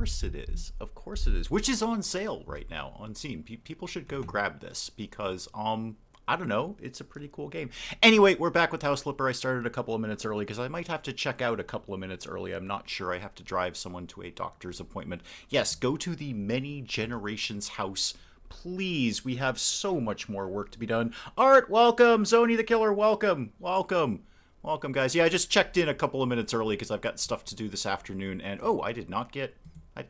course it is. Of course it is. Which is on sale right now on Steam. People should go grab this because, I don't know, it's a pretty cool game. Anyway, we're back with House Flipper. I started a couple of minutes early because I might have to check out a couple of minutes early. I'm not sure. I have to drive someone to a doctor's appointment. Yes, go to the Many Generations house. Please, we have so much more work to be done. Art, welcome. Zoni the Killer, welcome. Welcome. Welcome, guys. Yeah, I just checked in a couple of minutes early because I've got stuff to do this afternoon. And, oh, I did not get...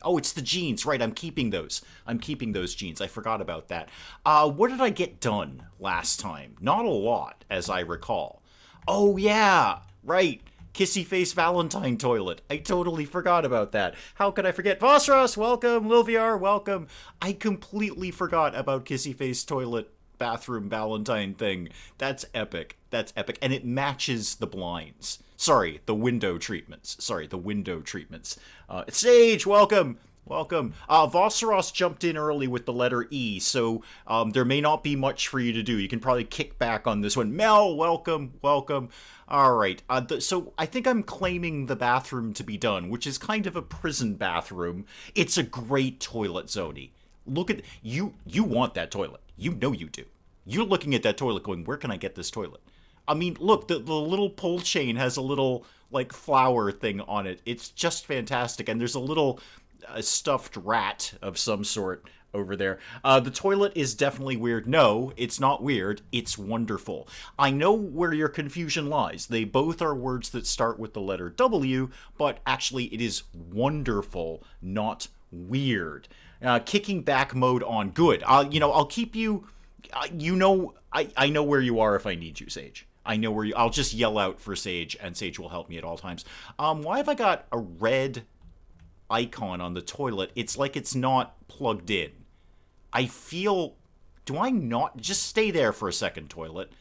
Oh, it's the jeans. Right, I'm keeping those. I'm keeping those jeans. I forgot about that. What did I get done last time? Not a lot, as I recall. Oh, yeah. Right. Kissy Face Valentine toilet. I totally forgot about that. How could I forget? Vosros, welcome. Lilviar, welcome. I completely forgot about Kissy Face toilet bathroom Valentine thing. That's epic. That's epic. And it matches the blinds. Sorry, the window treatments. Sage, welcome. Welcome. Vosros jumped in early with the letter E, so there may not be much for you to do. You can probably kick back on this one. Mel, welcome. Welcome. All right. So I think I'm claiming the bathroom to be done, which is kind of a prison bathroom. It's a great toilet, Zoni. Look at... You want that toilet. You know you do. You're looking at that toilet going, where can I get this toilet? I mean, look, the little pull chain has a little, like, flower thing on it. It's just fantastic. And there's a little stuffed rat of some sort over there. The toilet is definitely weird. No, it's not weird. It's wonderful. I know where your confusion lies. They both are words that start with the letter W, but actually it is wonderful, not weird. Kicking back mode on. Good. I'll keep you... I know where you are if I need you, Sage. I know where you... I'll just yell out for Sage, and Sage will help me at all times. Why have I got a red icon on the toilet? It's like it's not plugged in. I feel... Do I not... Just stay there for a second, toilet.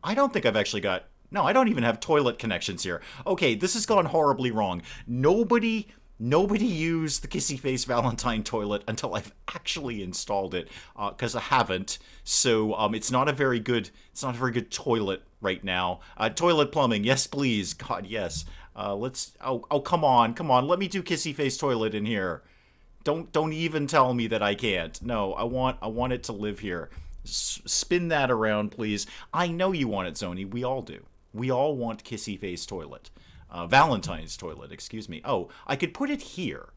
I don't think I've actually got... No, I don't even have toilet connections here. Okay, this has gone horribly wrong. Nobody used the Kissy Face Valentine toilet until I've actually installed it, because I haven't. So it's not a very good toilet right now. Toilet plumbing, yes please, God yes. Come on, let me do Kissy Face toilet in here. Don't even tell me that I can't. No, I want it to live here. Spin that around, please. I know you want it, Zoni. We all do. We all want Kissy Face toilet. Valentine's toilet, excuse me. Oh, I could put it here,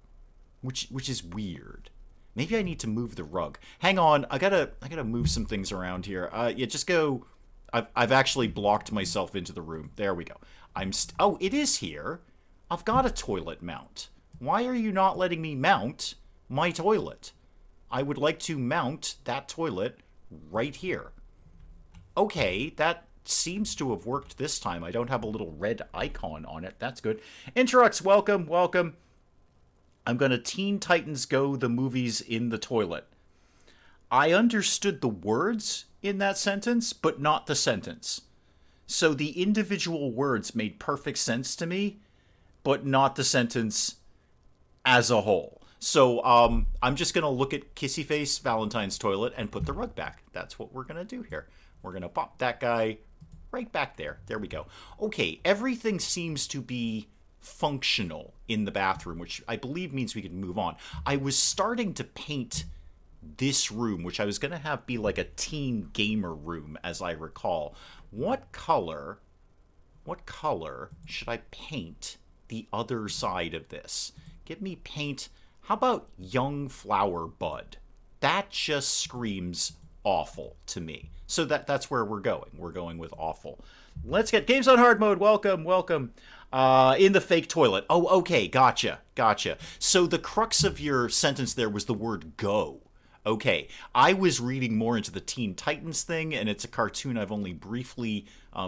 which is weird. Maybe I need to move the rug. Hang on, I gotta move some things around here. Yeah, just go. I've actually blocked myself into the room. There we go. Oh, it is here. I've got a toilet mount. Why are you not letting me mount my toilet? I would like to mount that toilet right here. Okay, that seems to have worked this time. I don't have a little red icon on it. That's good. Interrux, welcome, welcome. I'm going to Teen Titans Go the movies in the toilet. I understood the words in that sentence, but not the sentence. So the individual words made perfect sense to me, but not the sentence as a whole. So I'm just going to look at Kissy Face Valentine's toilet and put the rug back. That's what we're going to do here. We're going to pop that guy right back there. There we go. Okay, everything seems to be functional in the bathroom, which I believe means we can move on. I was starting to paint this room, which I was going to have be like a teen gamer room, as I recall. What color should I paint the other side of this? Give me paint. How about young flower bud? That just screams awful to me. So that's where we're going. We're going with awful. Let's get games on hard mode. Welcome, welcome. In the fake toilet. Oh, okay, gotcha. So the crux of your sentence there was the word go. Okay, I was reading more into the Teen Titans thing, and it's a cartoon I've only briefly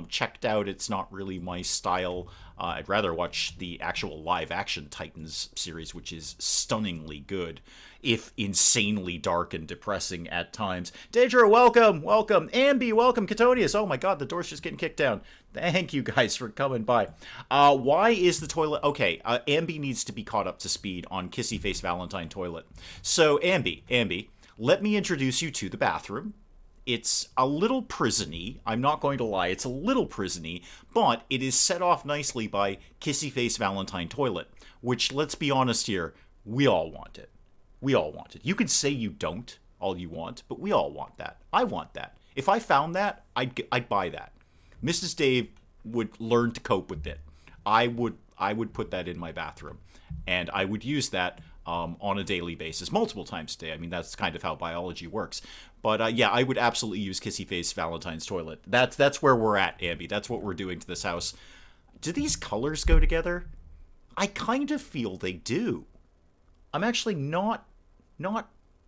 checked out. It's not really my style. I'd rather watch the actual live-action Titans series, which is stunningly good, if insanely dark and depressing at times. Daedra, welcome, welcome. Ambi, welcome. Catonius, oh my god, the door's just getting kicked down. Thank you guys for coming by. Why is the toilet... Okay, Ambi needs to be caught up to speed on Kissy Face Valentine toilet. So, Ambi, let me introduce you to the bathroom. It's a little prison-y. I'm not going to lie. It's a little prison-y, but it is set off nicely by Kissy Face Valentine toilet, which, let's be honest here, We all want it. We all want it. You can say you don't all you want, but we all want that. I want that. If I found that, I'd buy that. Mrs. Dave would learn to cope with it. I would put that in my bathroom, and I would use that on a daily basis, multiple times a day. I mean, that's kind of how biology works. But yeah, I would absolutely use Kissy Face Valentine's toilet. That's where we're at, Ambi. That's what we're doing to this house. Do these colors go together? I kind of feel they do. I'm actually not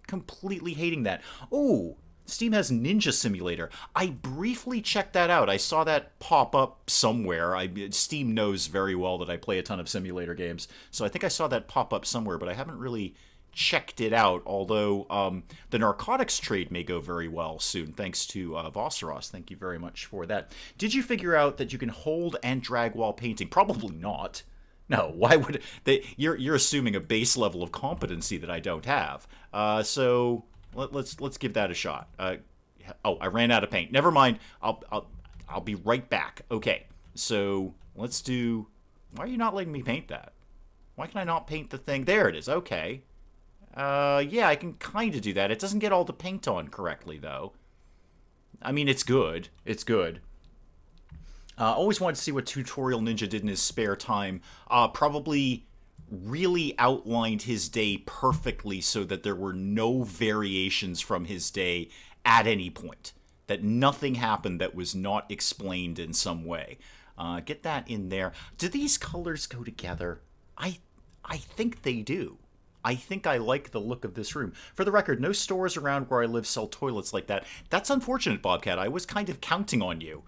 completely hating that. Oh, Steam has Ninja Simulator. I briefly checked that out. I saw that pop up somewhere. Steam knows very well that I play a ton of simulator games, so I think I saw that pop up somewhere, but I haven't really checked it out, although the narcotics trade may go very well soon, thanks to Vosseros. Thank you very much for that. Did you figure out that you can hold and drag while painting? Probably not. No, why would they? You're assuming a base level of competency that I don't have. So let's give that a shot. Oh, I ran out of paint. Never mind. I'll be right back. Okay, so let's do. Why are you not letting me paint that? Why can I not paint the thing? There it is. Okay. Yeah, I can kind of do that. It doesn't get all the paint on correctly, though. I mean, it's good. It's good. Always wanted to see what Tutorial Ninja did in his spare time. Probably really outlined his day perfectly so that there were no variations from his day at any point. That nothing happened that was not explained in some way. Get that in there. Do these colors go together? I think they do. I think I like the look of this room. For the record, no stores around where I live sell toilets like that. That's unfortunate, Bobcat. I was kind of counting on you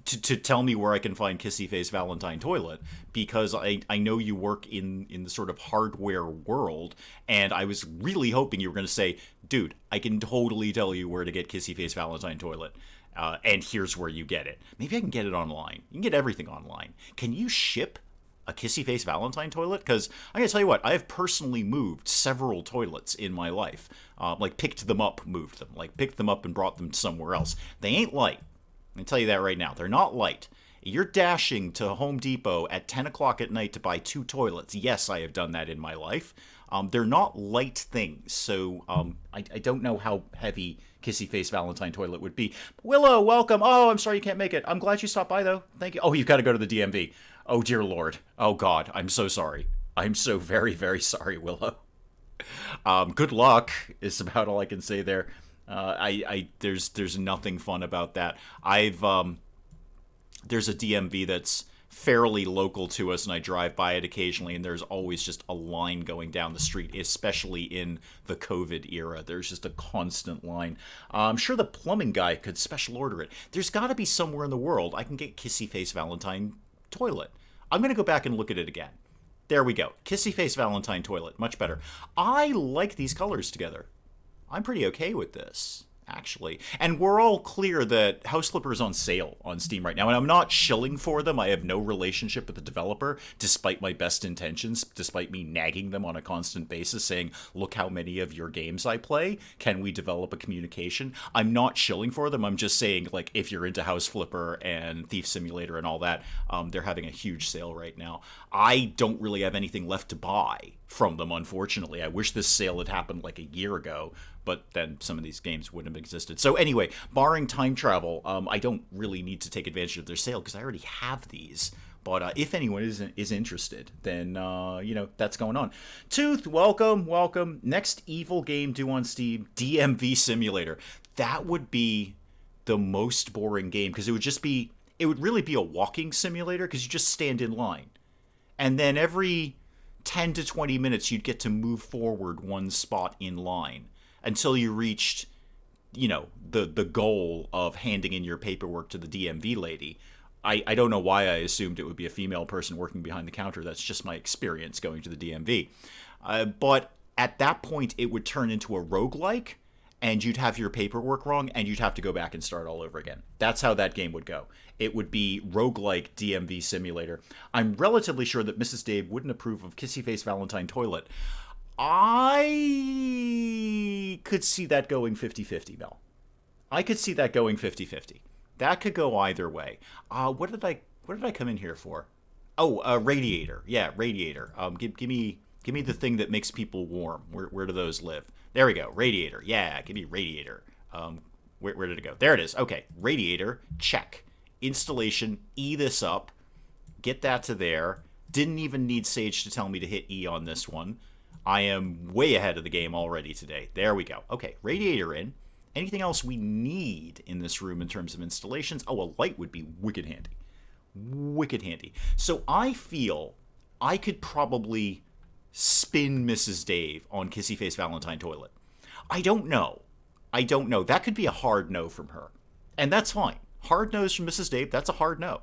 to tell me where I can find Kissy Face Valentine toilet, because I know you work in the sort of hardware world, and I was really hoping you were going to say, dude, I can totally tell you where to get Kissy Face Valentine toilet. And here's where you get it. Maybe I can get it online. You can get everything online. Can you ship a Kissy Face Valentine toilet? Because I'm going to tell you what, I have personally moved several toilets in my life. Like picked them up, moved them. Like picked them up and brought them somewhere else. They ain't light. I can tell you that right now. They're not light. You're dashing to Home Depot at 10 o'clock at night to buy 2 toilets. Yes, I have done that in my life. They're not light things, so I don't know how heavy Kissy Face Valentine toilet would be. Willow, welcome. Oh, I'm sorry you can't make it. I'm glad you stopped by, though. Thank you. Oh, you've got to go to the DMV. Oh, dear Lord. Oh, God. I'm so sorry. I'm so very, very sorry, Willow. Good luck is about all I can say there. There's nothing fun about that. There's a DMV that's fairly local to us, and I drive by it occasionally, and there's always just a line going down the street, especially in the COVID era. There's just a constant line. I'm sure the plumbing guy could special order it. There's got to be somewhere in the world I can get Kissy Face Valentine toilet. I'm going to go back and look at it again. There we go. Kissy Face Valentine toilet. Much better. I like these colors together. I'm pretty okay with this, actually. And we're all clear that House Flipper is on sale on Steam right now, and I'm not shilling for them. I have no relationship with the developer, despite my best intentions, despite me nagging them on a constant basis, saying, look how many of your games I play. Can we develop a communication? I'm not shilling for them. I'm just saying, like, if you're into House Flipper and Thief Simulator and all that, they're having a huge sale right now. I don't really have anything left to buy from them, unfortunately. I wish this sale had happened like a year ago, but then some of these games wouldn't have existed. So anyway, barring time travel, I don't really need to take advantage of their sale because I already have these. But if anyone is interested, then, that's going on. Tooth, welcome. Next evil game due on Steam, DMV Simulator. That would be the most boring game because it would really be a walking simulator because you just stand in line. And then every 10 to 20 minutes, you'd get to move forward one spot in line until you reached, the goal of handing in your paperwork to the DMV lady. I don't know why I assumed it would be a female person working behind the counter. That's just my experience going to the DMV. But at that point, it would turn into a roguelike, and you'd have your paperwork wrong, and you'd have to go back and start all over again. That's how that game would go. It would be roguelike DMV Simulator. I'm relatively sure that Mrs. Dave wouldn't approve of Kissy Face Valentine Toilet. I could see that going 50-50, Mel. I could see that going 50-50. That could go either way. What did I come in here for? Oh, radiator. Yeah, radiator. Give me Give me the thing that makes people warm. Where do those live? There we go. Radiator. Yeah, give me radiator. Where did it go? There it is. Okay, radiator. Check. Installation. E this up. Get that to there. Didn't even need Sage to tell me to hit E on this one. I am way ahead of the game already today. There we go. Okay, radiator in. Anything else we need in this room in terms of installations? Oh, a light would be wicked handy. Wicked handy. So I feel I could probably spin Mrs. Dave on Kissy Face Valentine Toilet. I don't know. That could be a hard no from her. And that's fine. Hard no's from Mrs. Dave, that's a hard no.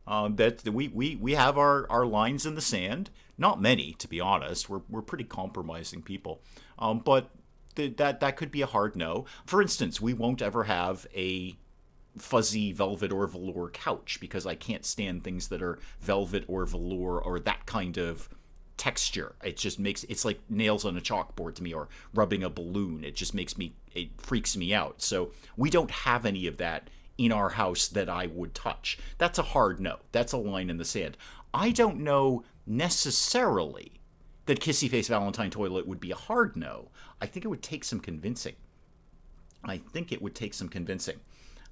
That we have our lines in the sand. Not many, to be honest. We're pretty compromising people. But that could be a hard no. For instance, we won't ever have a fuzzy velvet or velour couch because I can't stand things that are velvet or velour or that kind of texture. It's like nails on a chalkboard to me, or rubbing a balloon. It freaks me out. So we don't have any of that in our house that I would touch. That's a hard no. That's a line in the sand. I don't know necessarily that Kissy Face Valentine Toilet would be a hard no. I think it would take some convincing.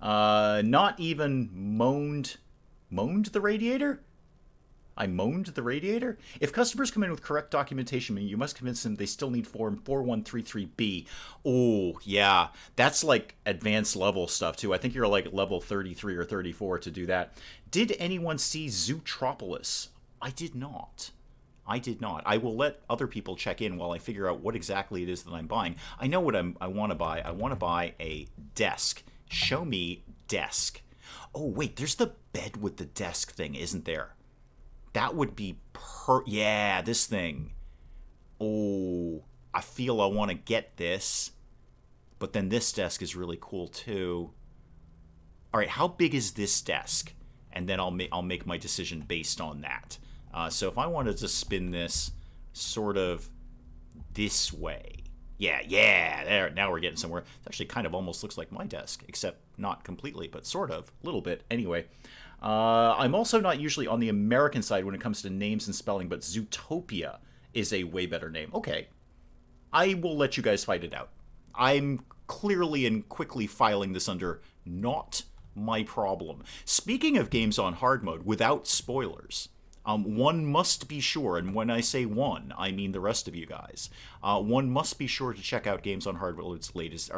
Not even moaned the radiator? I moaned the radiator? If customers come in with correct documentation, you must convince them they still need Form 4133B. Oh, yeah. That's like advanced level stuff, too. I think you're like level 33 or 34 to do that. Did anyone see Zootropolis? I did not. I will let other people check in while I figure out what exactly it is that I'm buying. I know what I want to buy. I want to buy a desk. Show me desk. Oh, wait. There's the bed with the desk thing, isn't there? That would be yeah, this thing. Oh, I feel I want to get this. But then this desk is really cool too. All right, how big is this desk? And then I'll make my decision based on that. So if I wanted to spin this sort of this way. Yeah, there. Now we're getting somewhere. It actually kind of almost looks like my desk, except not completely, but sort of, a little bit. Anyway. I'm also not usually on the American side when it comes to names and spelling, but Zootopia is a way better name. Okay. I will let you guys fight it out. I'm clearly and quickly filing this under not my problem. Speaking of games on hard mode, without spoilers, one must be sure, and when I say one, I mean the rest of you guys, one must be sure to check out Games on Hard Mode's latest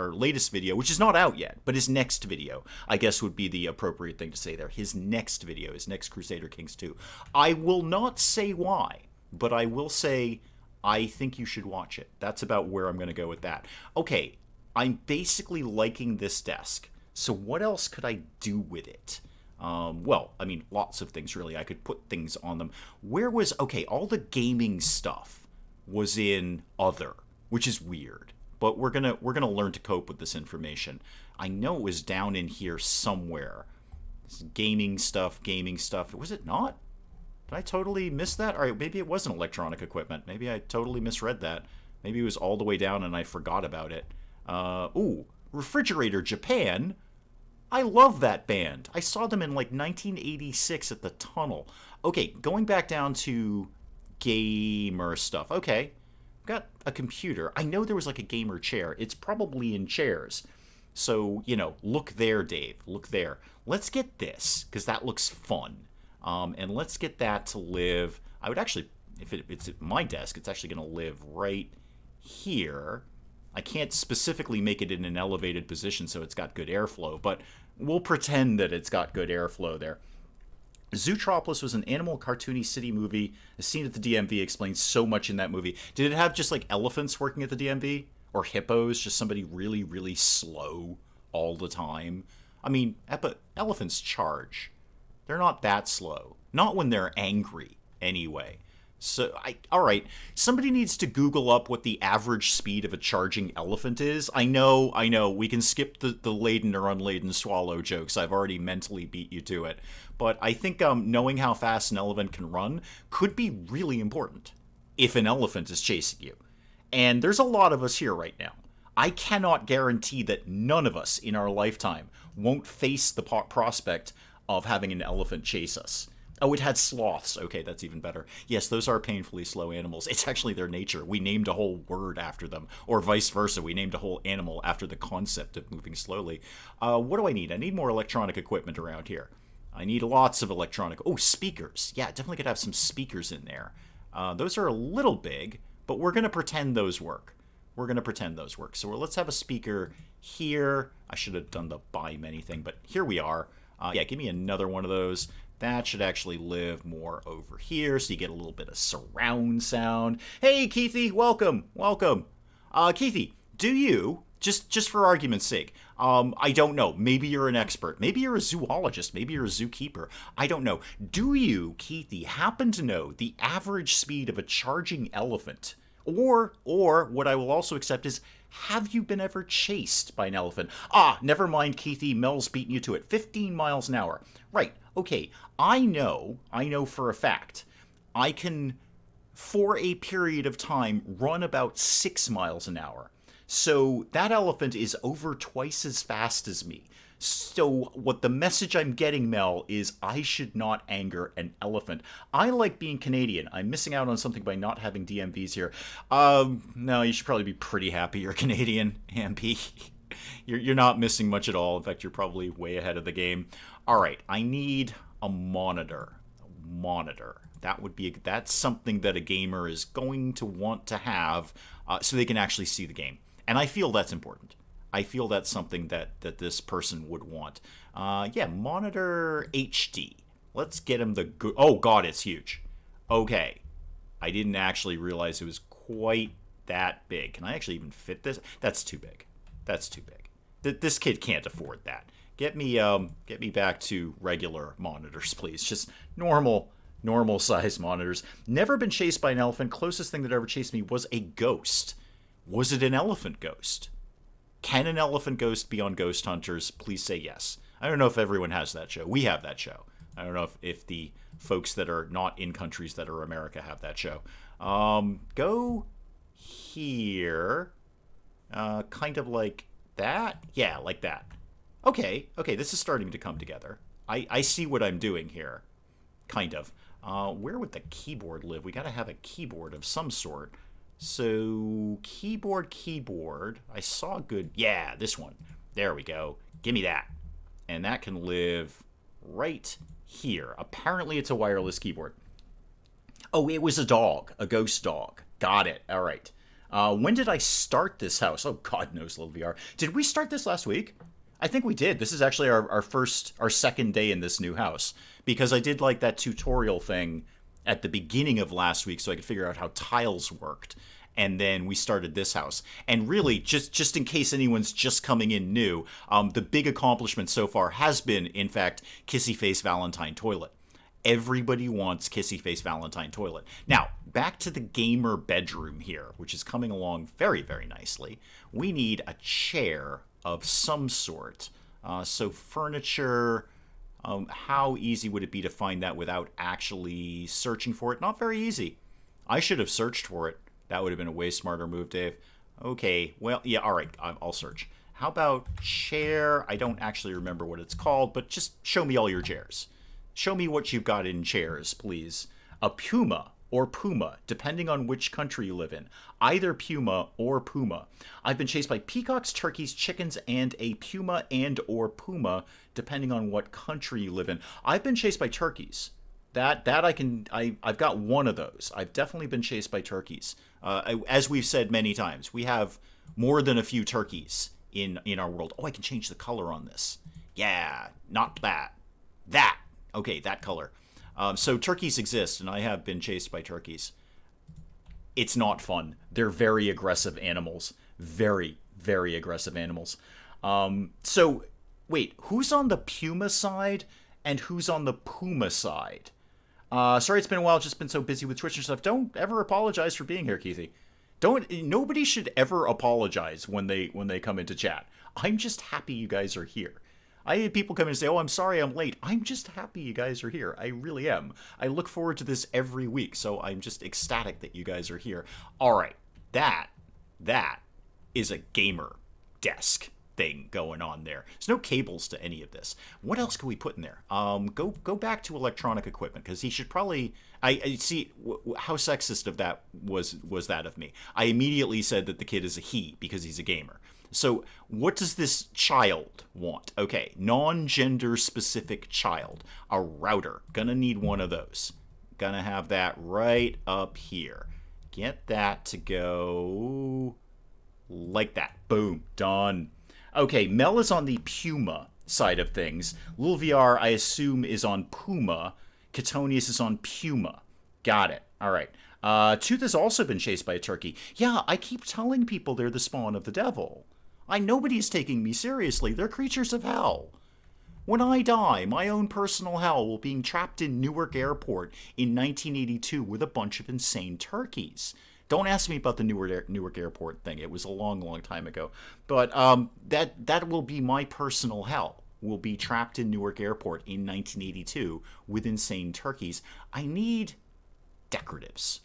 video, which is not out yet, but his next video, I guess would be the appropriate thing to say there. His next video, his next Crusader Kings 2. I will not say why, but I will say I think you should watch it. That's about where I'm going to go with that. Okay, I'm basically liking this desk, so what else could I do with it? Well, I mean, lots of things, really. I could put things on them. Okay, all the gaming stuff was in other, which is weird. But we're gonna learn to cope with this information. I know it was down in here somewhere. Gaming stuff. Was it not? Did I totally miss that? All right, maybe it wasn't electronic equipment. Maybe I totally misread that. Maybe it was all the way down and I forgot about it. Refrigerator Japan. I love that band. I saw them in like 1986 at the Tunnel. Okay, going back down to gamer stuff. Okay, got a computer. I know there was like a gamer chair. It's probably in chairs. So, look there, Dave. Look there. Let's get this, because that looks fun. And let's get that to live. I would actually, if it's at my desk, it's actually going to live right here. I can't specifically make it in an elevated position so it's got good airflow, but we'll pretend that it's got good airflow there. Zootropolis was an animal cartoony city movie. A scene at the DMV explains so much in that movie. Did it have just like elephants working at the DMV? Or hippos, just somebody really, really slow all the time? I mean, elephants charge. They're not that slow. Not when they're angry, anyway. So, all right, somebody needs to Google up what the average speed of a charging elephant is. I know, we can skip the laden or unladen swallow jokes. I've already mentally beat you to it. But I think knowing how fast an elephant can run could be really important if an elephant is chasing you. And there's a lot of us here right now. I cannot guarantee that none of us in our lifetime won't face the prospect of having an elephant chase us. Oh, it had sloths. Okay, that's even better. Yes, those are painfully slow animals. It's actually their nature. We named a whole word after them, or vice versa. We named a whole animal after the concept of moving slowly. What do I need? I need more electronic equipment around here. I need lots of electronic. Oh, speakers. Yeah, definitely could have some speakers in there. Those are a little big, but we're going to pretend those work. We're going to pretend those work. So let's have a speaker here. I should have done the buy many thing, but here we are. Yeah, give me another one of those. That should actually live more over here, so you get a little bit of surround sound. Hey, Keithy, welcome, welcome. Keithy, do you, just for argument's sake, I don't know, maybe you're an expert, maybe you're a zoologist, maybe you're a zookeeper, I don't know. Do you, Keithy, happen to know the average speed of a charging elephant? Or what I will also accept is, have you been ever chased by an elephant? Ah, never mind, Keithy, Mel's beating you to it. 15 miles an hour. Right, okay, I know for a fact, I can, for a period of time, run about 6 miles an hour. So that elephant is over twice as fast as me. So what the message I'm getting, Mel, is I should not anger an elephant. I like being Canadian. I'm missing out on something by not having DMVs here. No, you should probably be pretty happy you're Canadian, MP. You're not missing much at all. In fact, you're probably way ahead of the game. All right, I need a monitor. That's something that a gamer is going to want to have so they can actually see the game. And I feel that's important. I feel that's something that this person would want. Yeah, monitor HD. Let's get him the good... Oh, God, it's huge. Okay. I didn't actually realize it was quite that big. Can I actually even fit this? That's too big. That's too big. This kid can't afford that. Get me back to regular monitors, please. Just normal size monitors. Never been chased by an elephant. Closest thing that ever chased me was a ghost. Was it an elephant ghost? Can an elephant ghost be on Ghost Hunters? Please say yes. I don't know if everyone has that show. We have that show. I don't know if the folks that are not in countries that are America have that show. Go here. Kind of like that? Yeah, like that. Okay, this is starting to come together. I see what I'm doing here. Kind of. Where would the keyboard live? We gotta have a keyboard of some sort. So, keyboard. I saw a good... Yeah, this one. There we go. Give me that. And that can live right here. Apparently it's a wireless keyboard. Oh, it was a dog. A ghost dog. Got it. All right. When did I start this house? Oh, God knows, little VR. Did we start this last week? I think we did. This is actually our second day in this new house. Because I did like that tutorial thing at the beginning of last week so I could figure out how tiles worked. And then we started this house. And really, just in case anyone's just coming in new, the big accomplishment so far has been, in fact, Kissy Face Valentine Toilet. Everybody wants Kissy Face Valentine Toilet. Now, back to the gamer bedroom here, which is coming along very, very nicely. We need a chair of some sort. So furniture... how easy would it be to find that without actually searching for it? Not very easy. I should have searched for it. That would have been a way smarter move, Dave. Okay, well, yeah, all right, I'll search. How about chair? I don't actually remember what it's called, but just show me all your chairs. Show me what you've got in chairs, please. A puma or puma, depending on which country you live in. Either puma or puma. I've been chased by peacocks, turkeys, chickens, and a puma and or puma, depending on what country you live in. I've been chased by turkeys. I've got one of those. I've definitely been chased by turkeys. As we've said many times, we have more than a few turkeys in our world. Oh, I can change the color on this. Yeah, not that. That. Okay, that color. So turkeys exist, and I have been chased by turkeys. It's not fun. They're very aggressive animals. Very, very aggressive animals. So, wait, who's on the puma side and who's on the puma side? Sorry it's been a while, just been so busy with Twitch and stuff. Don't ever apologize for being here, Keithy. Nobody should ever apologize when they come into chat. I'm just happy you guys are here. I had people come in and say, oh, I'm sorry I'm late. I'm just happy you guys are here. I really am. I look forward to this every week, so I'm just ecstatic that you guys are here. All right, that is a gamer desk. thing going on there. There's no cables to any of this. What else can we put in there? Go back to electronic equipment, because he should probably. I see how sexist of that was that of me. I immediately said that the kid is a he because he's a gamer. So what does this child want? Okay, non-gender specific child. A router. Gonna need one of those. Gonna have that right up here. Get that to go like that. Boom. Done. Okay, Mel is on the Puma side of things. Lil VR, I assume, is on Puma. Ketonius is on Puma. Got it. All right. Tooth has also been chased by a turkey. Yeah, I keep telling people they're the spawn of the devil. Nobody's taking me seriously. They're creatures of hell. When I die, my own personal hell will be trapped in Newark Airport in 1982 with a bunch of insane turkeys. Don't ask me about the Newark Airport thing. It was a long, long time ago. But that will be my personal hell. Will be trapped in Newark Airport in 1982 with insane turkeys. I need decoratives.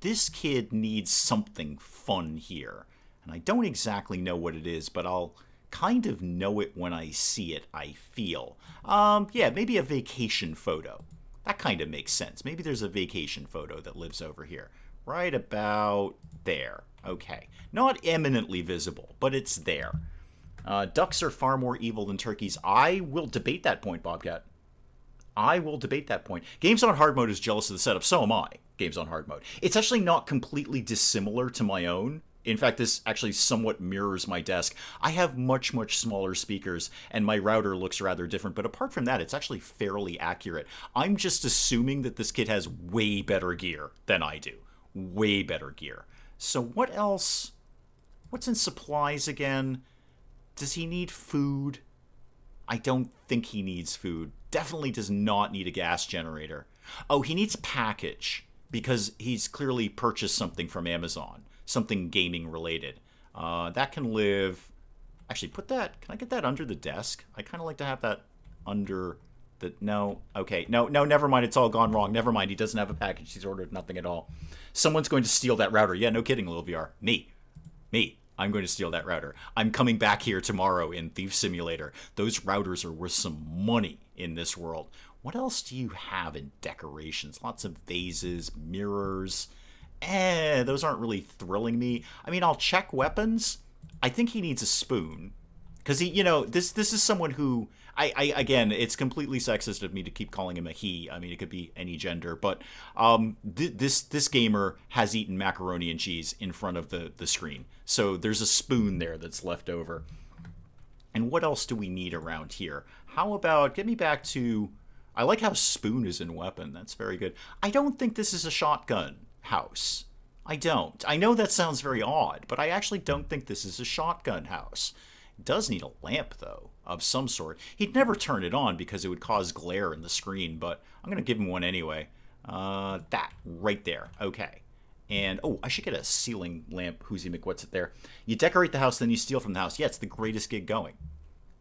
This kid needs something fun here. And I don't exactly know what it is, but I'll kind of know it when I see it, I feel. Yeah, maybe a vacation photo. That kind of makes sense. Maybe there's a vacation photo that lives over here. Right about there. Okay. Not eminently visible, but it's there. Ducks are far more evil than turkeys. I will debate that point, Bobcat. I will debate that point. Games on hard mode is jealous of the setup. So am I. Games on hard mode. It's actually not completely dissimilar to my own. In fact, this actually somewhat mirrors my desk. I have much, much smaller speakers, and my router looks rather different. But apart from that, it's actually fairly accurate. I'm just assuming that this kid has way better gear than I do. Way better gear. So what else? What's in supplies again? Does he need food? I don't think he needs food. Definitely does not need a gas generator. Oh, he needs package, because he's clearly purchased something from Amazon. Something gaming related. That can live... Actually, put that... Can I get that under the desk? I kind of like to have that under the... No. Okay. No, never mind. It's all gone wrong. Never mind. He doesn't have a package. He's ordered nothing at all. Someone's going to steal that router. Yeah, no kidding, Lil VR. Me. I'm going to steal that router. I'm coming back here tomorrow in Thief Simulator. Those routers are worth some money in this world. What else do you have in decorations? Lots of vases, mirrors... those aren't really thrilling me. I mean, I'll check weapons. I think he needs a spoon. Because he, this is someone who, again, it's completely sexist of me to keep calling him a he. I mean, it could be any gender. But this gamer has eaten macaroni and cheese in front of the screen. So there's a spoon there that's left over. And what else do we need around here? How about, get me back to, I like how spoon is in weapon. That's very good. I don't think this is a shotgun house. I don't. I know that sounds very odd, but I actually don't think this is a shotgun house. It does need a lamp, though, of some sort. He'd never turn it on because it would cause glare in the screen, but I'm going to give him one anyway. That, right there. Okay. And, oh, I should get a ceiling lamp. Whoozy McWhat's it there? You decorate the house, then you steal from the house. Yeah, it's the greatest gig going.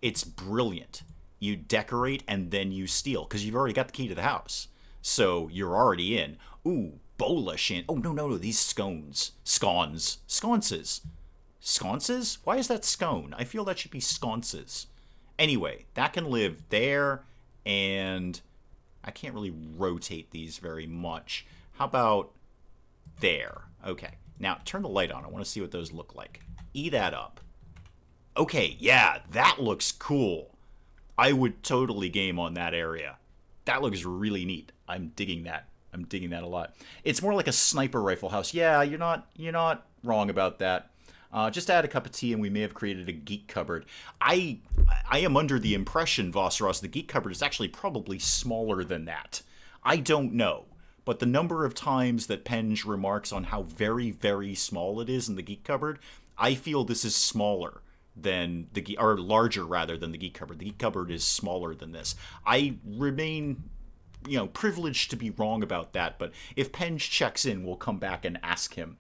It's brilliant. You decorate and then you steal, because you've already got the key to the house. So you're already in. Ooh, bola shan. Oh, no, these scones. Sconces. Sconces? Why is that scone? I feel that should be sconces. Anyway, that can live there, and I can't really rotate these very much. How about there? Okay, now turn the light on. I want to see what those look like. E that up. Okay, yeah, that looks cool. I would totally game on that area. That looks really neat. I'm digging that. I'm digging that a lot. It's more like a sniper rifle house. Yeah, you're not wrong about that. Just add a cup of tea and we may have created a geek cupboard. I am under the impression, Vosseros, the geek cupboard is actually probably smaller than that. I don't know. But the number of times that Penge remarks on how very, very small it is in the geek cupboard, I feel this is smaller than the or larger rather than the geek cupboard. The geek cupboard is smaller than this. I remain, privileged to be wrong about that. But if Penge checks in, we'll come back and ask him.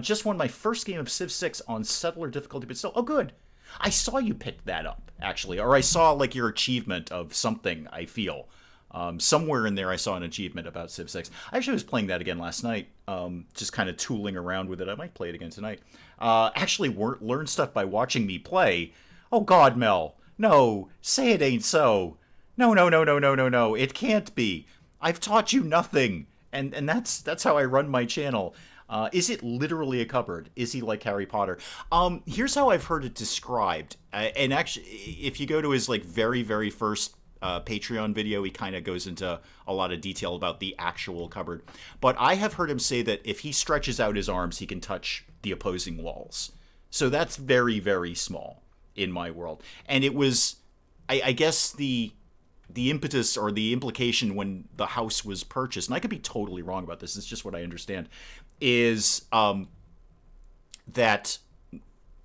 Just won my first game of Civ 6 on settler difficulty, but still, oh good. I saw you pick that up, actually, or I saw like your achievement of something, I feel. Somewhere in there I saw an achievement about Civ 6. I actually was playing that again last night, just kind of tooling around with it. I might play it again tonight. Actually learn stuff by watching me play. Oh God, Mel. No, say it ain't so. No, no, no, no, no, no, no. It can't be. I've taught you nothing. And that's how I run my channel. Is it literally a cupboard? Is he like Harry Potter? Here's how I've heard it described. And actually, if you go to his like very, very first Patreon video, he kind of goes into a lot of detail about the actual cupboard. But I have heard him say that if he stretches out his arms, he can touch the opposing walls. So that's very, very small in my world. And it was, I guess the impetus or the implication when the house was purchased, and I could be totally wrong about this, it's just what I understand, is that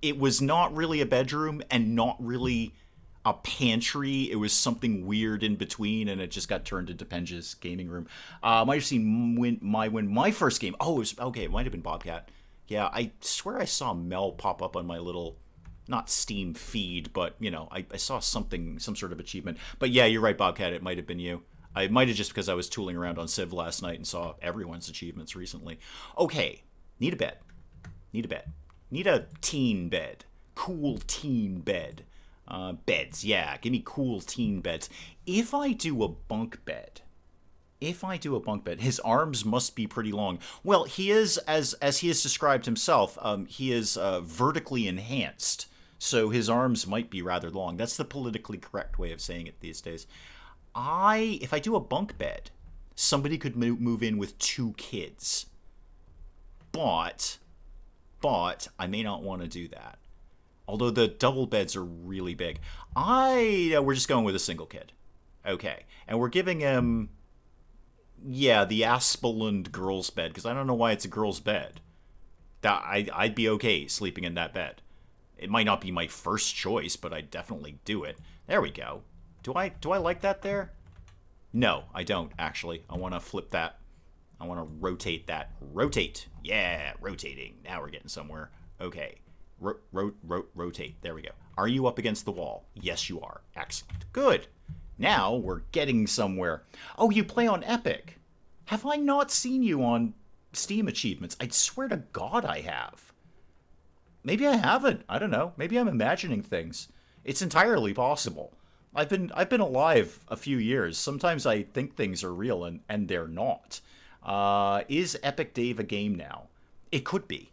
it was not really a bedroom and not really a pantry. It was something weird in between, and it just got turned into Penja's gaming room. Might have seen my first game. Oh, it was, okay, it might have been Bobcat. Yeah, I swear I saw Mel pop up on my little, not Steam feed, but, you know, I saw something, some sort of achievement. But yeah, you're right, Bobcat, it might have been you. I might have just because I was tooling around on Civ last night and saw everyone's achievements recently. Okay, need a bed. Need a bed. Need a teen bed. Cool teen bed. Beds, yeah, give me cool teen beds. If I do a bunk bed, his arms must be pretty long. Well, he is, as he has described himself, he is vertically enhanced, so his arms might be rather long. That's the politically correct way of saying it these days. If I do a bunk bed, somebody could move in with 2 kids. But I may not want to do that. Although the double beds are really big. We're just going with a single kid. Okay. And we're giving him, yeah, the Aspelund girl's bed, because I don't know why it's a girl's bed. I'd be okay sleeping in that bed. It might not be my first choice, but I'd definitely do it. There we go. Do I like that there? No, I don't, actually. I want to flip that. I want to rotate that. Rotate. Yeah, rotating. Now we're getting somewhere. Okay. Rotate. There we go. Are you up against the wall? Yes, you are. Excellent. Good. Now we're getting somewhere. Oh, you play on Epic. Have I not seen you on Steam achievements? I swear to God I have. Maybe I haven't. I don't know. Maybe I'm imagining things. It's entirely possible. I've been alive a few years. Sometimes I think things are real and they're not. Is Epic Dave a game now? It could be.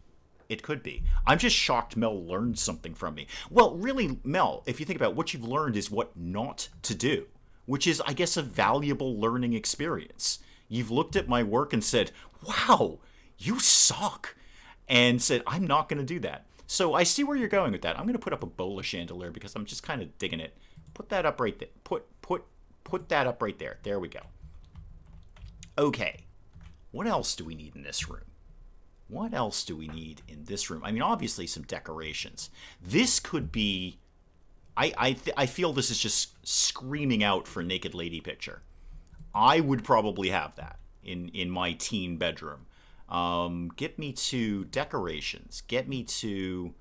It could be. I'm just shocked Mel learned something from me. Well, really, Mel, if you think about it, what you've learned is what not to do, which is, I guess, a valuable learning experience. You've looked at my work and said, wow, you suck, and said, I'm not going to do that. So I see where you're going with that. I'm going to put up a bola chandelier because I'm just kind of digging it. Put that up right there. Put that up right there. There we go. Okay. What else do we need in this room? What else do we need in this room? I mean, obviously some decorations. This could be... I feel this is just screaming out for naked lady picture. I would probably have that in my teen bedroom. Get me to decorations. Get me to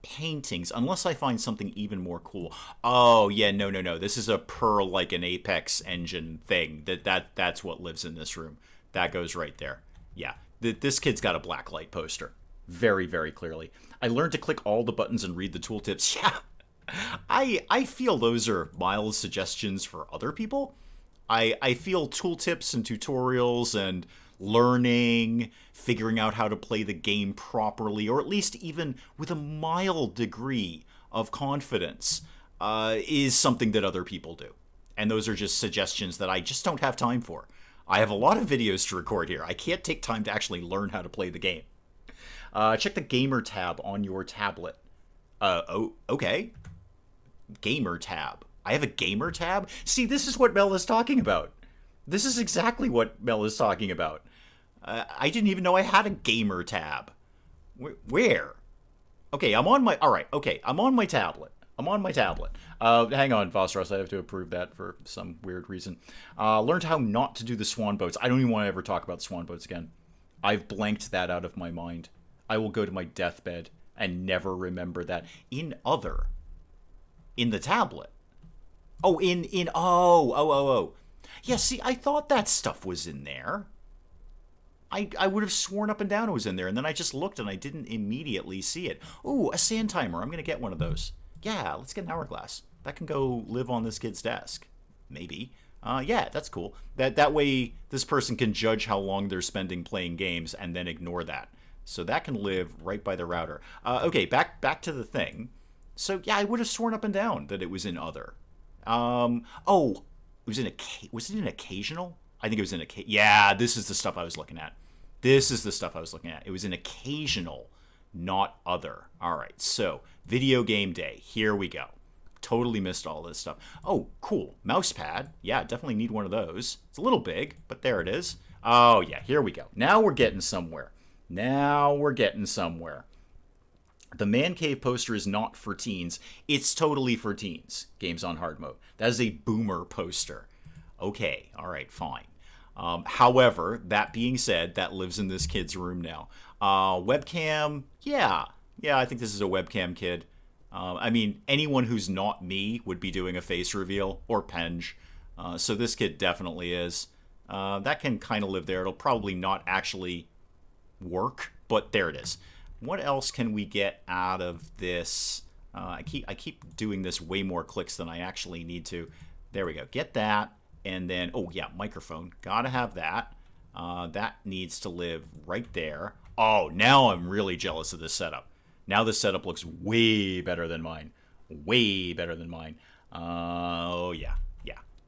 paintings, unless I find something even more cool. Oh, yeah, no. This is a Pearl like an Apex engine thing. That's what lives in this room. That goes right there. Yeah, this kid's got a blacklight poster. Very, very clearly. I learned to click all the buttons and read the tooltips. Yeah, I feel those are mild suggestions for other people. I feel tooltips and tutorials and learning, figuring out how to play the game properly, or at least even with a mild degree of confidence, is something that other people do. And those are just suggestions that I just don't have time for. I have a lot of videos to record here. I can't take time to actually learn how to play the game. Check the Gamer tab on your tablet. Okay. Gamer tab. I have a Gamer tab? See, this is what Mel is talking about. This is exactly what Mel is talking about. I didn't even know I had a Gamer tab. Where? Okay, I'm on my... Alright, okay, I'm on my tablet. Hang on, Vossros, I have to approve that for some weird reason. Learned how not to do the swan boats. I don't even want to ever talk about swan boats again. I've blanked that out of my mind. I will go to my deathbed and never remember that. In the tablet. Oh, oh. Yeah, see, I thought that stuff was in there. I would have sworn up and down it was in there, and then I just looked and I didn't immediately see it. Ooh, a sand timer. I'm going to get one of those. Yeah, let's get an hourglass. That can go live on this kid's desk. Maybe. Yeah, that's cool. That way this person can judge how long they're spending playing games and then ignore that. So that can live right by the router. Okay, back to the thing. So yeah, I would have sworn up and down that it was in other. Oh, was it an occasional? I think it was an occasional. Yeah, this is the stuff I was looking at. This is the stuff I was looking at. It was an occasional, not other. All right, so video game day. Here we go. Totally missed all this stuff. Oh, cool. Mouse pad. Yeah, definitely need one of those. It's a little big, but there it is. Oh, yeah, here we go. Now we're getting somewhere. Now we're getting somewhere. The Man Cave poster is not for teens. It's totally for teens. Games on hard mode. That is a boomer poster. Okay, all right, fine. However, that being said, that lives in this kid's room now. Webcam, yeah, I think this is a webcam kid. I mean, anyone who's not me would be doing a face reveal or penge. So this kid definitely is. That can kind of live there. It'll probably not actually work, but there it is. What else can we get out of this? I keep doing this way more clicks than I actually need to. There we go. Get that. And then, oh yeah, microphone. Gotta have that. That needs to live right there. Oh, now I'm really jealous of this setup. Now this setup looks way better than mine. Way better than mine. Oh yeah.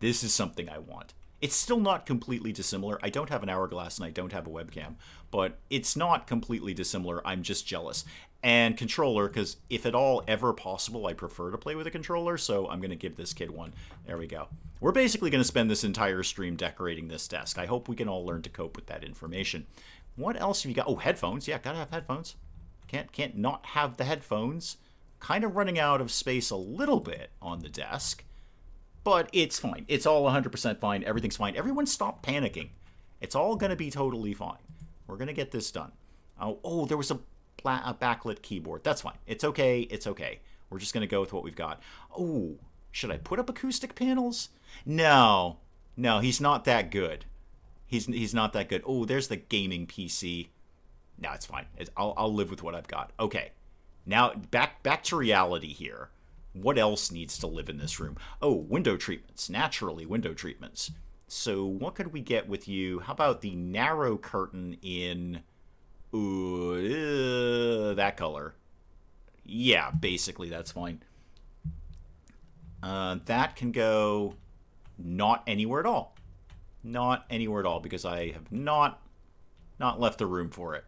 This is something I want. It's still not completely dissimilar. I don't have an hourglass and I don't have a webcam, but it's not completely dissimilar. I'm just jealous. And controller, because if at all ever possible, I prefer to play with a controller, so I'm going to give this kid one. There we go. We're basically going to spend this entire stream decorating this desk. I hope we can all learn to cope with that information. What else have you got? Oh, headphones. Yeah, gotta have headphones. Can't not have the headphones. Kind of running out of space a little bit on the desk. But it's fine. It's all 100% fine. Everything's fine. Everyone stop panicking. It's all going to be totally fine. We're going to get this done. Oh, there was a backlit keyboard. That's fine. It's okay. It's okay. We're just going to go with what we've got. Oh, should I put up acoustic panels? No, he's not that good. He's not that good. Oh, there's the gaming PC. No, it's fine. I'll live with what I've got. Okay. Now, back to reality here. What else needs to live in this room? Oh, window treatments. Naturally, window treatments. So what could we get with you? How about the narrow curtain in that color? Yeah, basically that's fine. That can go not anywhere at all. Not anywhere at all because I have not left the room for it.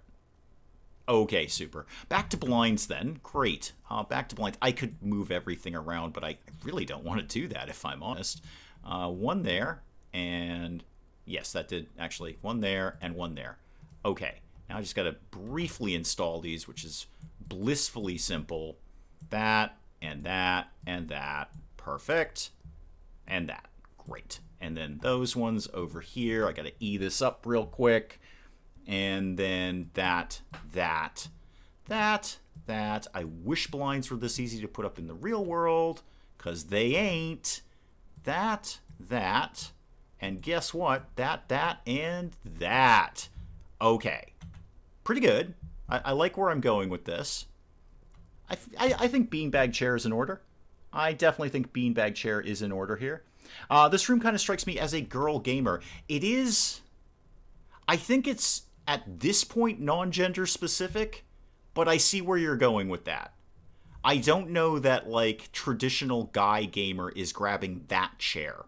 Okay, super. Back to blinds then. Great. Back to blinds. I could move everything around, but I really don't want to do that if I'm honest. One there, and yes, that did actually. One there and one there. Okay, now I just got to briefly install these, which is blissfully simple. That, and that, and that. Perfect. And that. Great. And then those ones over here. I got to E this up real quick. And then that. I wish blinds were this easy to put up in the real world, because they ain't. That. And guess what? That, and that. Okay. Pretty good. I like where I'm going with this. I think beanbag chair is in order. I definitely think beanbag chair is in order here. This room kind of strikes me as a girl gamer. It is... I think it's... at this point, non-gender specific, but I see where you're going with that. I don't know that, like, traditional guy gamer is grabbing that chair.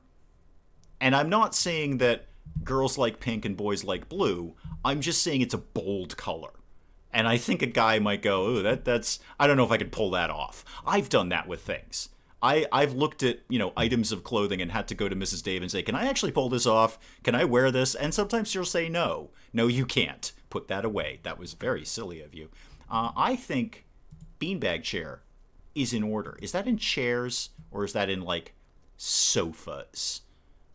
And I'm not saying that girls like pink and boys like blue. I'm just saying it's a bold color. And I think a guy might go, oh, that's... I don't know if I could pull that off. I've done that with things. I've looked at, items of clothing and had to go to Mrs. Dave and say, can I actually pull this off? Can I wear this? And sometimes she'll say no. No, you can't. Put that away. That was very silly of you. I think beanbag chair is in order. Is that in chairs or is that in, like, sofas?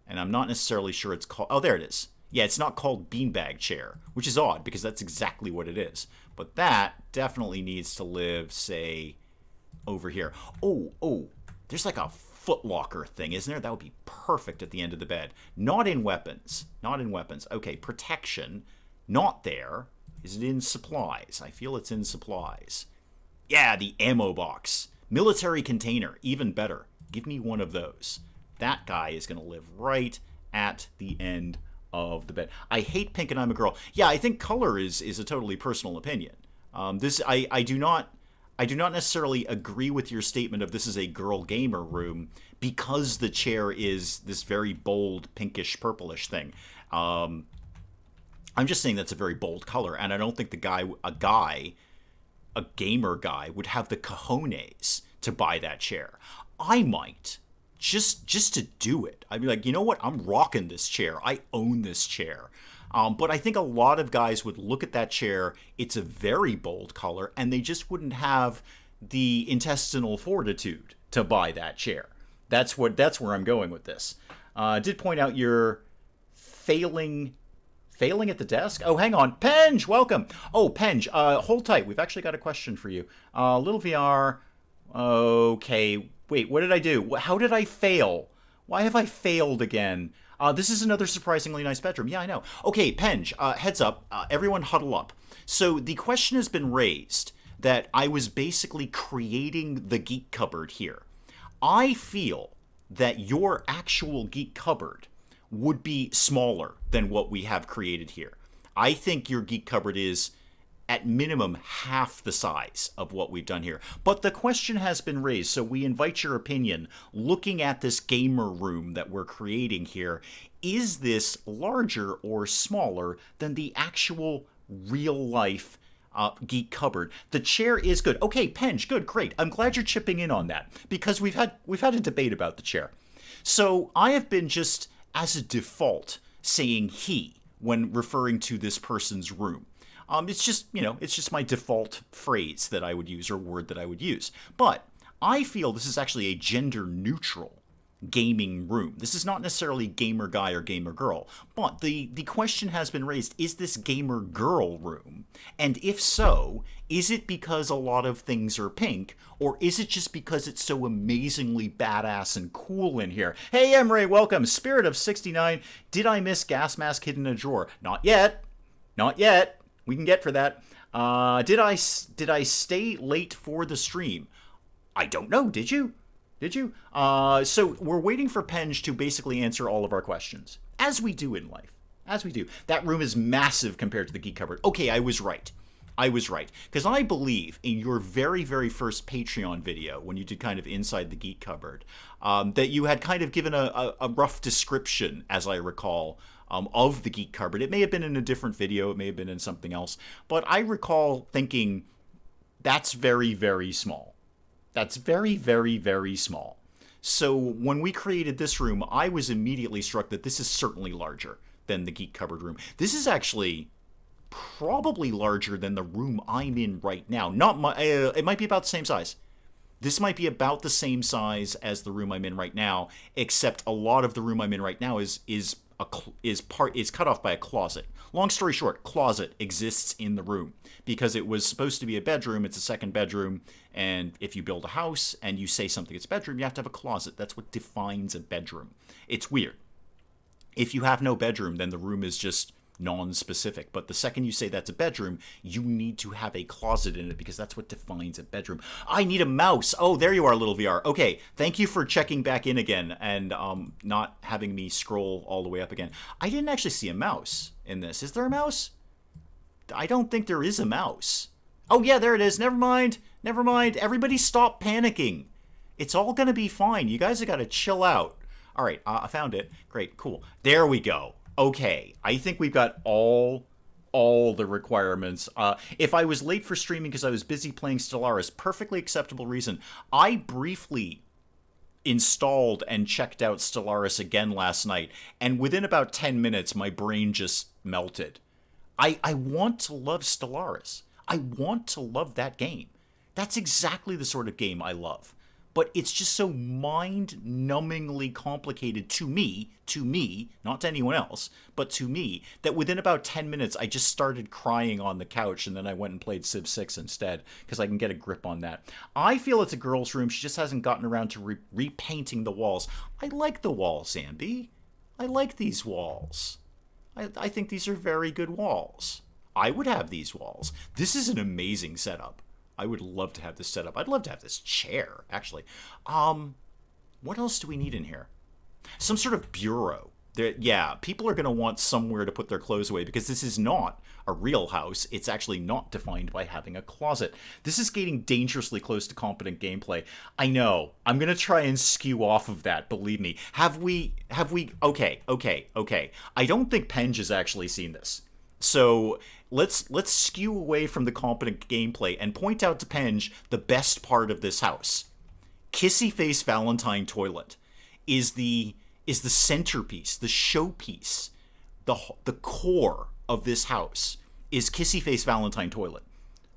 And I'm not necessarily sure it's called... Oh, there it is. Yeah, it's not called beanbag chair, which is odd because that's exactly what it is. But that definitely needs to live, say, over here. Oh, there's like a footlocker thing, isn't there? That would be perfect at the end of the bed. Not in weapons. Not in weapons. Okay, protection. Not there. Is it in supplies? I feel it's in supplies. Yeah, the ammo box. Military container. Even better. Give me one of those. That guy is going to live right at the end of the bed. I hate pink and I'm a girl. Yeah, I think color is a totally personal opinion. I do not necessarily agree with your statement of this is a girl gamer room because the chair is this very bold pinkish purplish thing. I'm just saying that's a very bold color, and I don't think a gamer guy would have the cojones to buy that chair. I might. Just to do it. I'd be like, you know what? I'm rocking this chair. I own this chair. But I think a lot of guys would look at that chair. It's a very bold color, and they just wouldn't have the intestinal fortitude to buy that chair. That's where I'm going with this. Did point out you're failing at the desk. Oh, hang on, Penge, welcome. Oh, Penge, hold tight. We've actually got a question for you. Little VR. Okay. Wait, what did I do? How did I fail? Why have I failed again? This is another surprisingly nice bedroom. Yeah, I know. Okay, Penge, heads up. Everyone huddle up. So the question has been raised that I was basically creating the geek cupboard here. I feel that your actual geek cupboard would be smaller than what we have created here. I think your geek cupboard is at minimum half the size of what we've done here. But the question has been raised, so we invite your opinion. Looking at this gamer room that we're creating here, is this larger or smaller than the actual real-life geek cupboard? The chair is good. Okay, Penge, good, great. I'm glad you're chipping in on that, because we've had a debate about the chair. So I have been just, as a default, saying he when referring to this person's room. It's just my default phrase that I would use or word that I would use. But I feel this is actually a gender-neutral gaming room. This is not necessarily gamer guy or gamer girl. But the question has been raised, is this gamer girl room? And if so, is it because a lot of things are pink? Or is it just because it's so amazingly badass and cool in here? Hey, Emre, welcome. Spirit of 69. Did I miss gas mask hidden in a drawer? Not yet. Not yet. We can get for that. Did I stay late for the stream? I don't know. Did you? So we're waiting for Penge to basically answer all of our questions, as we do in life. As we do. That room is massive compared to the geek cupboard. Okay, I was right. Because I believe in your very, very first Patreon video, when you did kind of inside the geek cupboard, that you had kind of given a rough description, as I recall, of the geek cupboard. It may have been in a different video, it may have been in something else, but I recall thinking, that's very, very small. That's very, very, very small. So when we created this room, I was immediately struck that this is certainly larger than the geek cupboard room. This is actually probably larger than the room I'm in right now. It might be about the same size. This might be about the same size as the room I'm in right now, except a lot of the room I'm in right now is cut off by a closet. Long story short, closet exists in the room because it was supposed to be a bedroom. It's a second bedroom, and if you build a house and you say something it's a bedroom, you have to have a closet. That's what defines a bedroom. It's weird. If you have no bedroom, then the room is just non-specific. But the second you say that's a bedroom, you need to have a closet in it because that's what defines a bedroom. I need a mouse. Oh, there you are, little VR. Okay, thank you for checking back in again and not having me scroll all the way up again. I didn't actually see a mouse in this. Is there a mouse? I don't think there is a mouse. Oh yeah, there it is. Never mind. Everybody stop panicking. It's all gonna be fine. You guys have got to chill out. All right, I found it. Great, cool. There we go. Okay, I think we've got all the requirements. If I was late for streaming because I was busy playing Stellaris, perfectly acceptable reason. I briefly installed and checked out Stellaris again last night, and within about 10 minutes, my brain just melted. I want to love Stellaris. I want to love that game. That's exactly the sort of game I love. but it's just so mind-numbingly complicated to me, not to anyone else, but to me, that within about 10 minutes I just started crying on the couch, and then I went and played Civ 6 instead, because I can get a grip on that. I feel it's a girl's room. She just hasn't gotten around to repainting the walls. I like the walls, Ambi. I like these walls. I think these are very good walls. I would have these walls. This is an amazing setup. I would love to have this setup. I'd love to have this chair, actually. What else do we need in here? Some sort of bureau. Yeah, people are going to want somewhere to put their clothes away because this is not a real house. It's actually not defined by having a closet. This is getting dangerously close to competent gameplay. I know. I'm going to try and skew off of that, believe me. Have we, okay. I don't think Penge has actually seen this. So let's skew away from the competent gameplay and point out to Penge the best part of this house. Kissy Face Valentine Toilet is the centerpiece, the showpiece, the core of this house is Kissy Face Valentine Toilet.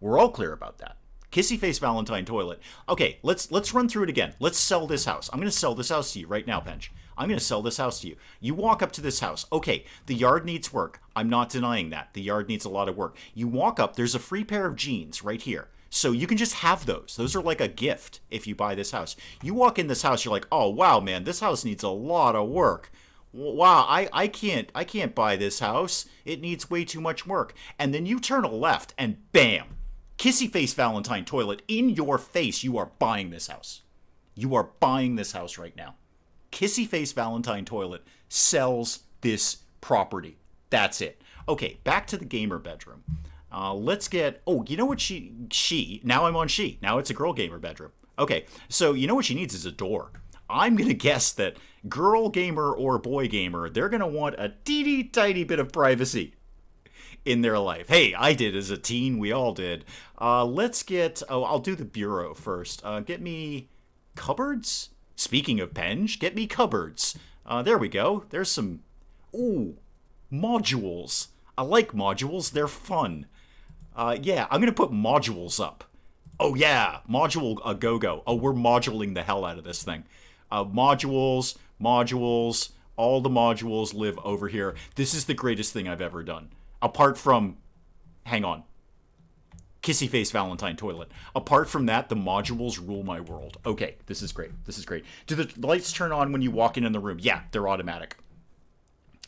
We're all clear about that. Kissy Face Valentine Toilet. Okay, let's run through it again. Let's sell this house. I'm going to sell this house to you right now, Penge. I'm going to sell this house to you. You walk up to this house. Okay, the yard needs work. I'm not denying that. The yard needs a lot of work. You walk up. There's a free pair of jeans right here. So you can just have those. Those are like a gift if you buy this house. You walk in this house, you're like, oh, wow, man, this house needs a lot of work. Wow, I can't buy this house. It needs way too much work. And then you turn a left and bam, Kissy Face Valentine Toilet in your face. You are buying this house. You are buying this house right now. Kissy Face Valentine Toilet sells this property. That's it. Okay, back to the gamer bedroom. Let's get... Oh, you know what she... Now I'm on she. Now it's a girl gamer bedroom. Okay, so you know what she needs is a door. I'm going to guess that girl gamer or boy gamer, they're going to want a teeny tiny bit of privacy in their life. Hey, I did as a teen. We all did. Let's get... Oh, I'll do the bureau first. Get me cupboards? Speaking of Penge, get me cupboards. There we go. There's some... Ooh, modules. I like modules. They're fun. Yeah, I'm going to put modules up. Oh, yeah. Module a go-go. Oh, we're modulating the hell out of this thing. Modules. All the modules live over here. This is the greatest thing I've ever done. Apart from... Hang on. Kissy Face Valentine Toilet. Apart from that, the modules rule my world. Okay, this is great. This is great. Do the lights turn on when you walk in the room? Yeah, they're automatic.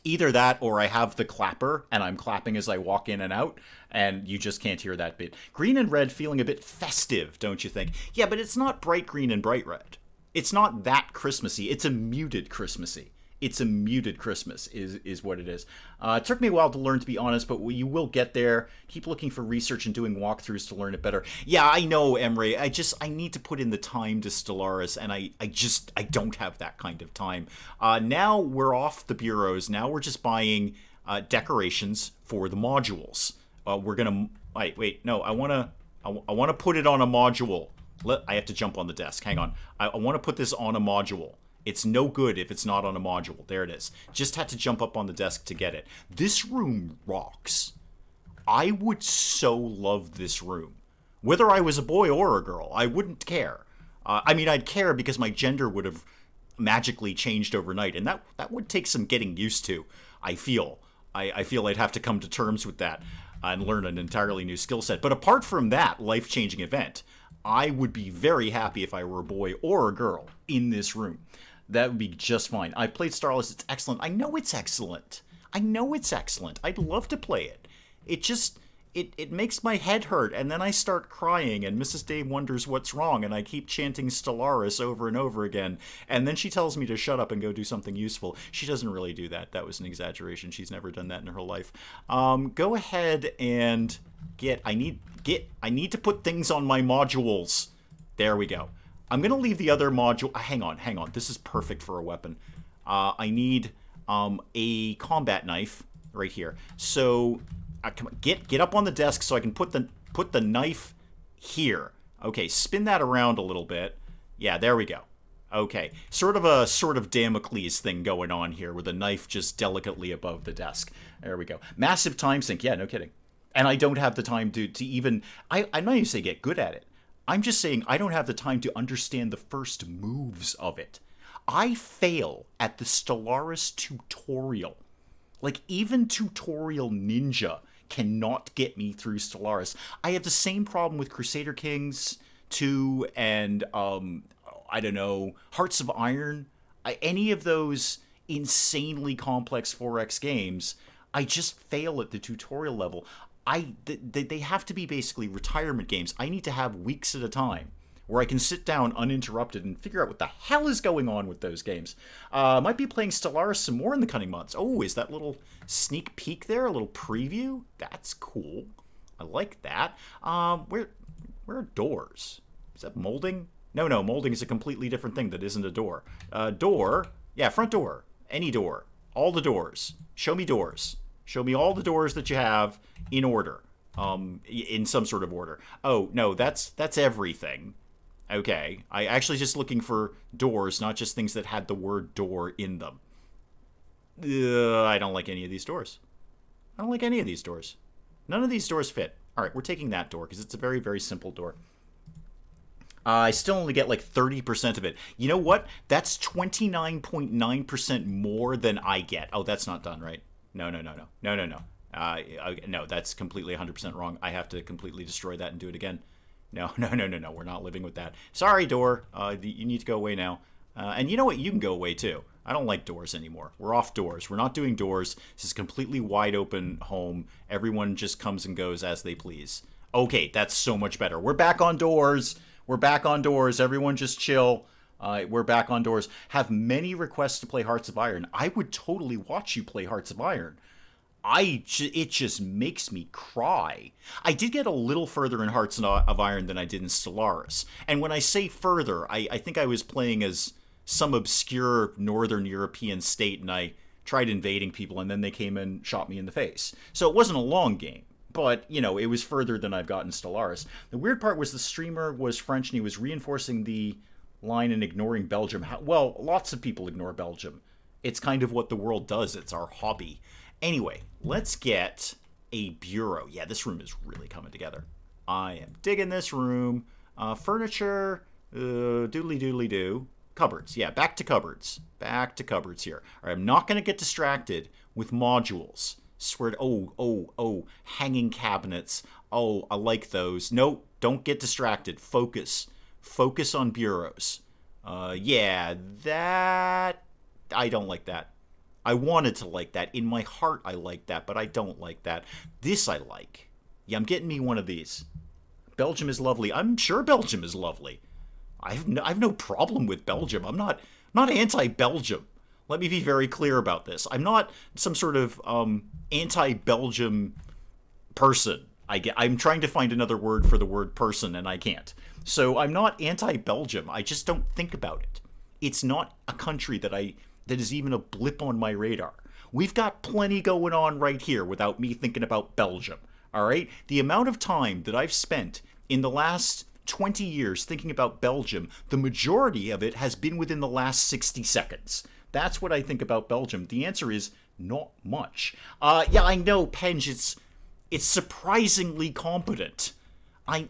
Either that or I have the clapper and I'm clapping as I walk in and out and you just can't hear that bit. Green and red feeling a bit festive, don't you think? Yeah, but it's not bright green and bright red. It's not that Christmassy. It's a muted Christmassy. It's a muted Christmas is what it is. It took me a while to learn, to be honest, but you will get there. Keep looking for research and doing walkthroughs to learn it better. Yeah, I know, Emre. I need to put in the time to Stellaris, and I don't have that kind of time. Now we're off the bureaus. Now we're just buying decorations for the modules. We're gonna wait. No, I wanna put it on a module. I have to jump on the desk. Hang on. I want to put this on a module. It's no good if it's not on a module. There it is. Just had to jump up on the desk to get it. This room rocks. I would so love this room. Whether I was a boy or a girl, I wouldn't care. I mean, I'd care because my gender would have magically changed overnight, and that would take some getting used to, I feel. I feel I'd have to come to terms with that and learn an entirely new skill set. But apart from that life-changing event, I would be very happy if I were a boy or a girl in this room. That would be just fine. I played Starless. It's excellent. I know it's excellent. I'd love to play it. It just... It makes my head hurt, and then I start crying, and Mrs. Dave wonders what's wrong, and I keep chanting Stellaris over and over again, and then she tells me to shut up and go do something useful. She doesn't really do that. That was an exaggeration. She's never done that in her life. Go ahead and I need to put things on my modules. There we go. I'm going to leave the other module... Hang on. This is perfect for a weapon. I need a combat knife right here. So... come on, get up on the desk so I can put the knife here. Okay, spin that around a little bit. Yeah, there we go. Okay, sort of Damocles thing going on here with a knife just delicately above the desk. There we go. Massive time sink. Yeah, no kidding. And I don't have the time to even... I'm not even saying get good at it. I'm just saying I don't have the time to understand the first moves of it. I fail at the Stellaris tutorial. Like, even Tutorial Ninja cannot get me through Stellaris. I have the same problem with Crusader Kings 2 and, I don't know, Hearts of Iron. Any of those insanely complex 4X games, I just fail at the tutorial level. They have to be basically retirement games. I need to have weeks at a time where I can sit down uninterrupted and figure out what the hell is going on with those games. Might be playing Stellaris some more in the coming months. Oh, is that little sneak peek there? A little preview? That's cool. I like that. Where are doors? Is that molding? No, molding is a completely different thing that isn't a door. Door? Yeah, front door. Any door. All the doors. Show me doors. Show me all the doors that you have in order. In some sort of order. Oh, no, that's everything. Okay, I actually just looking for doors, not just things that had the word door in them. I don't like any of these doors. I don't like any of these doors. None of these doors fit. All right, we're taking that door because it's a very, very simple door. I still only get like 30% of it. You know what? That's 29.9% more than I get. Oh, that's not done, right? No. No, that's completely 100% wrong. I have to completely destroy that and do it again. No. We're not living with that. Sorry, door. You need to go away now. And you know what? You can go away, too. I don't like doors anymore. We're off doors. We're not doing doors. This is a completely wide open home. Everyone just comes and goes as they please. Okay, that's so much better. We're back on doors. We're back on doors. Everyone just chill. We're back on doors. Have many requests to play Hearts of Iron. I would totally watch you play Hearts of Iron. It just makes me cry. I did get a little further in Hearts of Iron than I did in Stellaris. And when I say further, I think I was playing as some obscure northern European state and I tried invading people and then they came and shot me in the face. So it wasn't a long game. But, you know, it was further than I've gotten Stellaris. The weird part was the streamer was French and he was reinforcing the line and ignoring Belgium. Well, lots of people ignore Belgium. It's kind of what the world does. It's our hobby. Anyway, let's get a bureau. Yeah, this room is really coming together. I am digging this room. Furniture, doodly-doodly-doo. Cupboards. Yeah, back to cupboards. Back to cupboards here. All right, I'm not going to get distracted with modules. Swear to, hanging cabinets. Oh, I like those. No, don't get distracted. Focus on bureaus. Yeah, that... I don't like that. I wanted to like that. In my heart, I like that, but I don't like that. This I like. Yeah, I'm getting me one of these. Belgium is lovely. I'm sure Belgium is lovely. I've no problem with Belgium. I'm not anti-Belgium. Let me be very clear about this. I'm not some sort of anti-Belgium person. I'm trying to find another word for the word person, and I can't. So I'm not anti-Belgium. I just don't think about it. It's not a country that is even a blip on my radar. We've got plenty going on right here without me thinking about Belgium. All right? The amount of time that I've spent in the last 20 years thinking about Belgium, the majority of it has been within the last 60 seconds. That's what I think about Belgium. The answer is not much. Yeah, I know, Penge, it's surprisingly competent.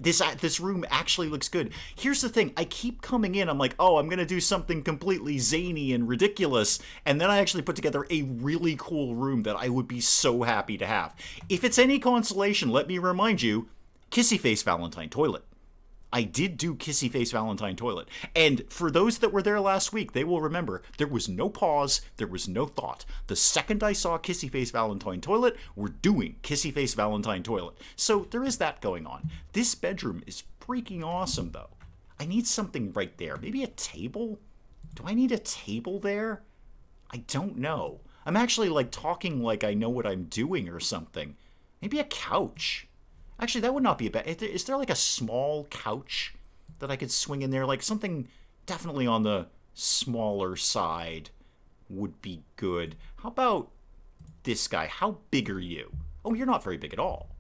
This room actually looks good. Here's the thing. I keep coming in. I'm like, oh, I'm going to do something completely zany and ridiculous. And then I actually put together a really cool room that I would be so happy to have. If it's any consolation, let me remind you, Kissy Face Valentine Toilet. I did do Kissy Face Valentine Toilet. And for those that were there last week, they will remember there was no pause, there was no thought. The second I saw Kissy Face Valentine Toilet, we're doing Kissy Face Valentine Toilet. So there is that going on. This bedroom is freaking awesome, though. I need something right there. Maybe a table? Do I need a table there? I don't know. I'm actually like talking like I know what I'm doing or something. Maybe a couch. Actually, that would not be a bad... Is there like a small couch that I could swing in there? Like something definitely on the smaller side would be good. How about this guy? How big are you? Oh, you're not very big at all.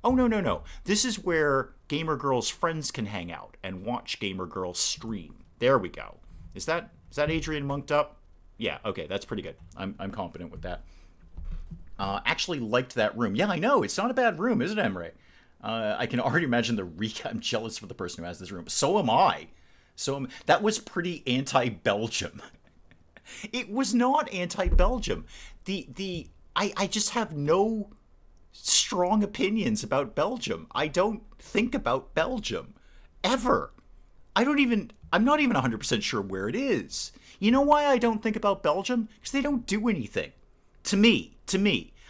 Oh, no. This is where Gamer Girl's friends can hang out and watch Gamer Girl stream. There we go. Is that Adrian monked up? Yeah, okay, that's pretty good. I'm confident with that. Actually liked that room. Yeah, I know. It's not a bad room, is it, Emre? I can already imagine the reek. I'm jealous for the person who has this room. So am I. That was pretty anti-Belgium. It was not anti-Belgium. I just have no strong opinions about Belgium. I don't think about Belgium ever. I'm not even 100% sure where it is. You know why I don't think about Belgium? Because they don't do anything. To me.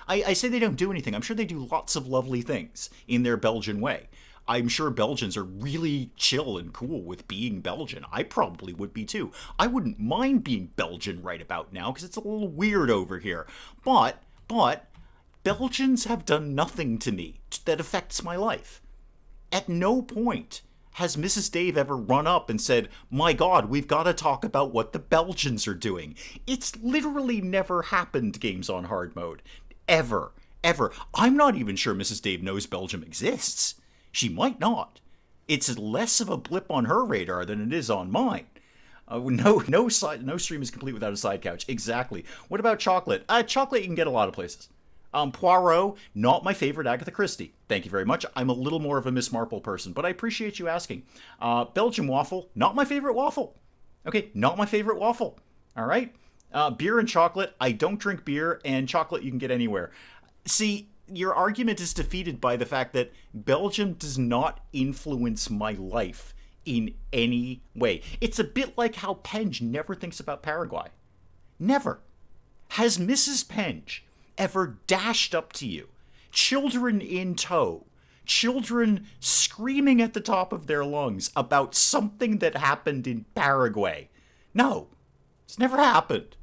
I say they don't do anything. I'm sure they do lots of lovely things in their Belgian way. I'm sure Belgians are really chill and cool with being Belgian. I probably would be too. I wouldn't mind being Belgian right about now because it's a little weird over here. But Belgians have done nothing to me that affects my life. At no point has Mrs. Dave ever run up and said, my God, we've got to talk about what the Belgians are doing. It's literally never happened, Games on Hard Mode. Ever. I'm not even sure Mrs. Dave knows Belgium exists. She might not. It's less of a blip on her radar than it is on mine. No stream is complete without a side couch. Exactly. What about chocolate? Chocolate you can get a lot of places. Poirot, not my favorite Agatha Christie. Thank you very much. I'm a little more of a Miss Marple person, but I appreciate you asking. Belgian waffle, not my favorite waffle. Okay, not my favorite waffle. All right? Beer and chocolate, I don't drink beer, and chocolate you can get anywhere. See, your argument is defeated by the fact that Belgium does not influence my life in any way. It's a bit like how Penge never thinks about Paraguay. Never. Has Mrs. Penge ever dashed up to you, children in tow, children screaming at the top of their lungs about something that happened in Paraguay? No, it's never happened.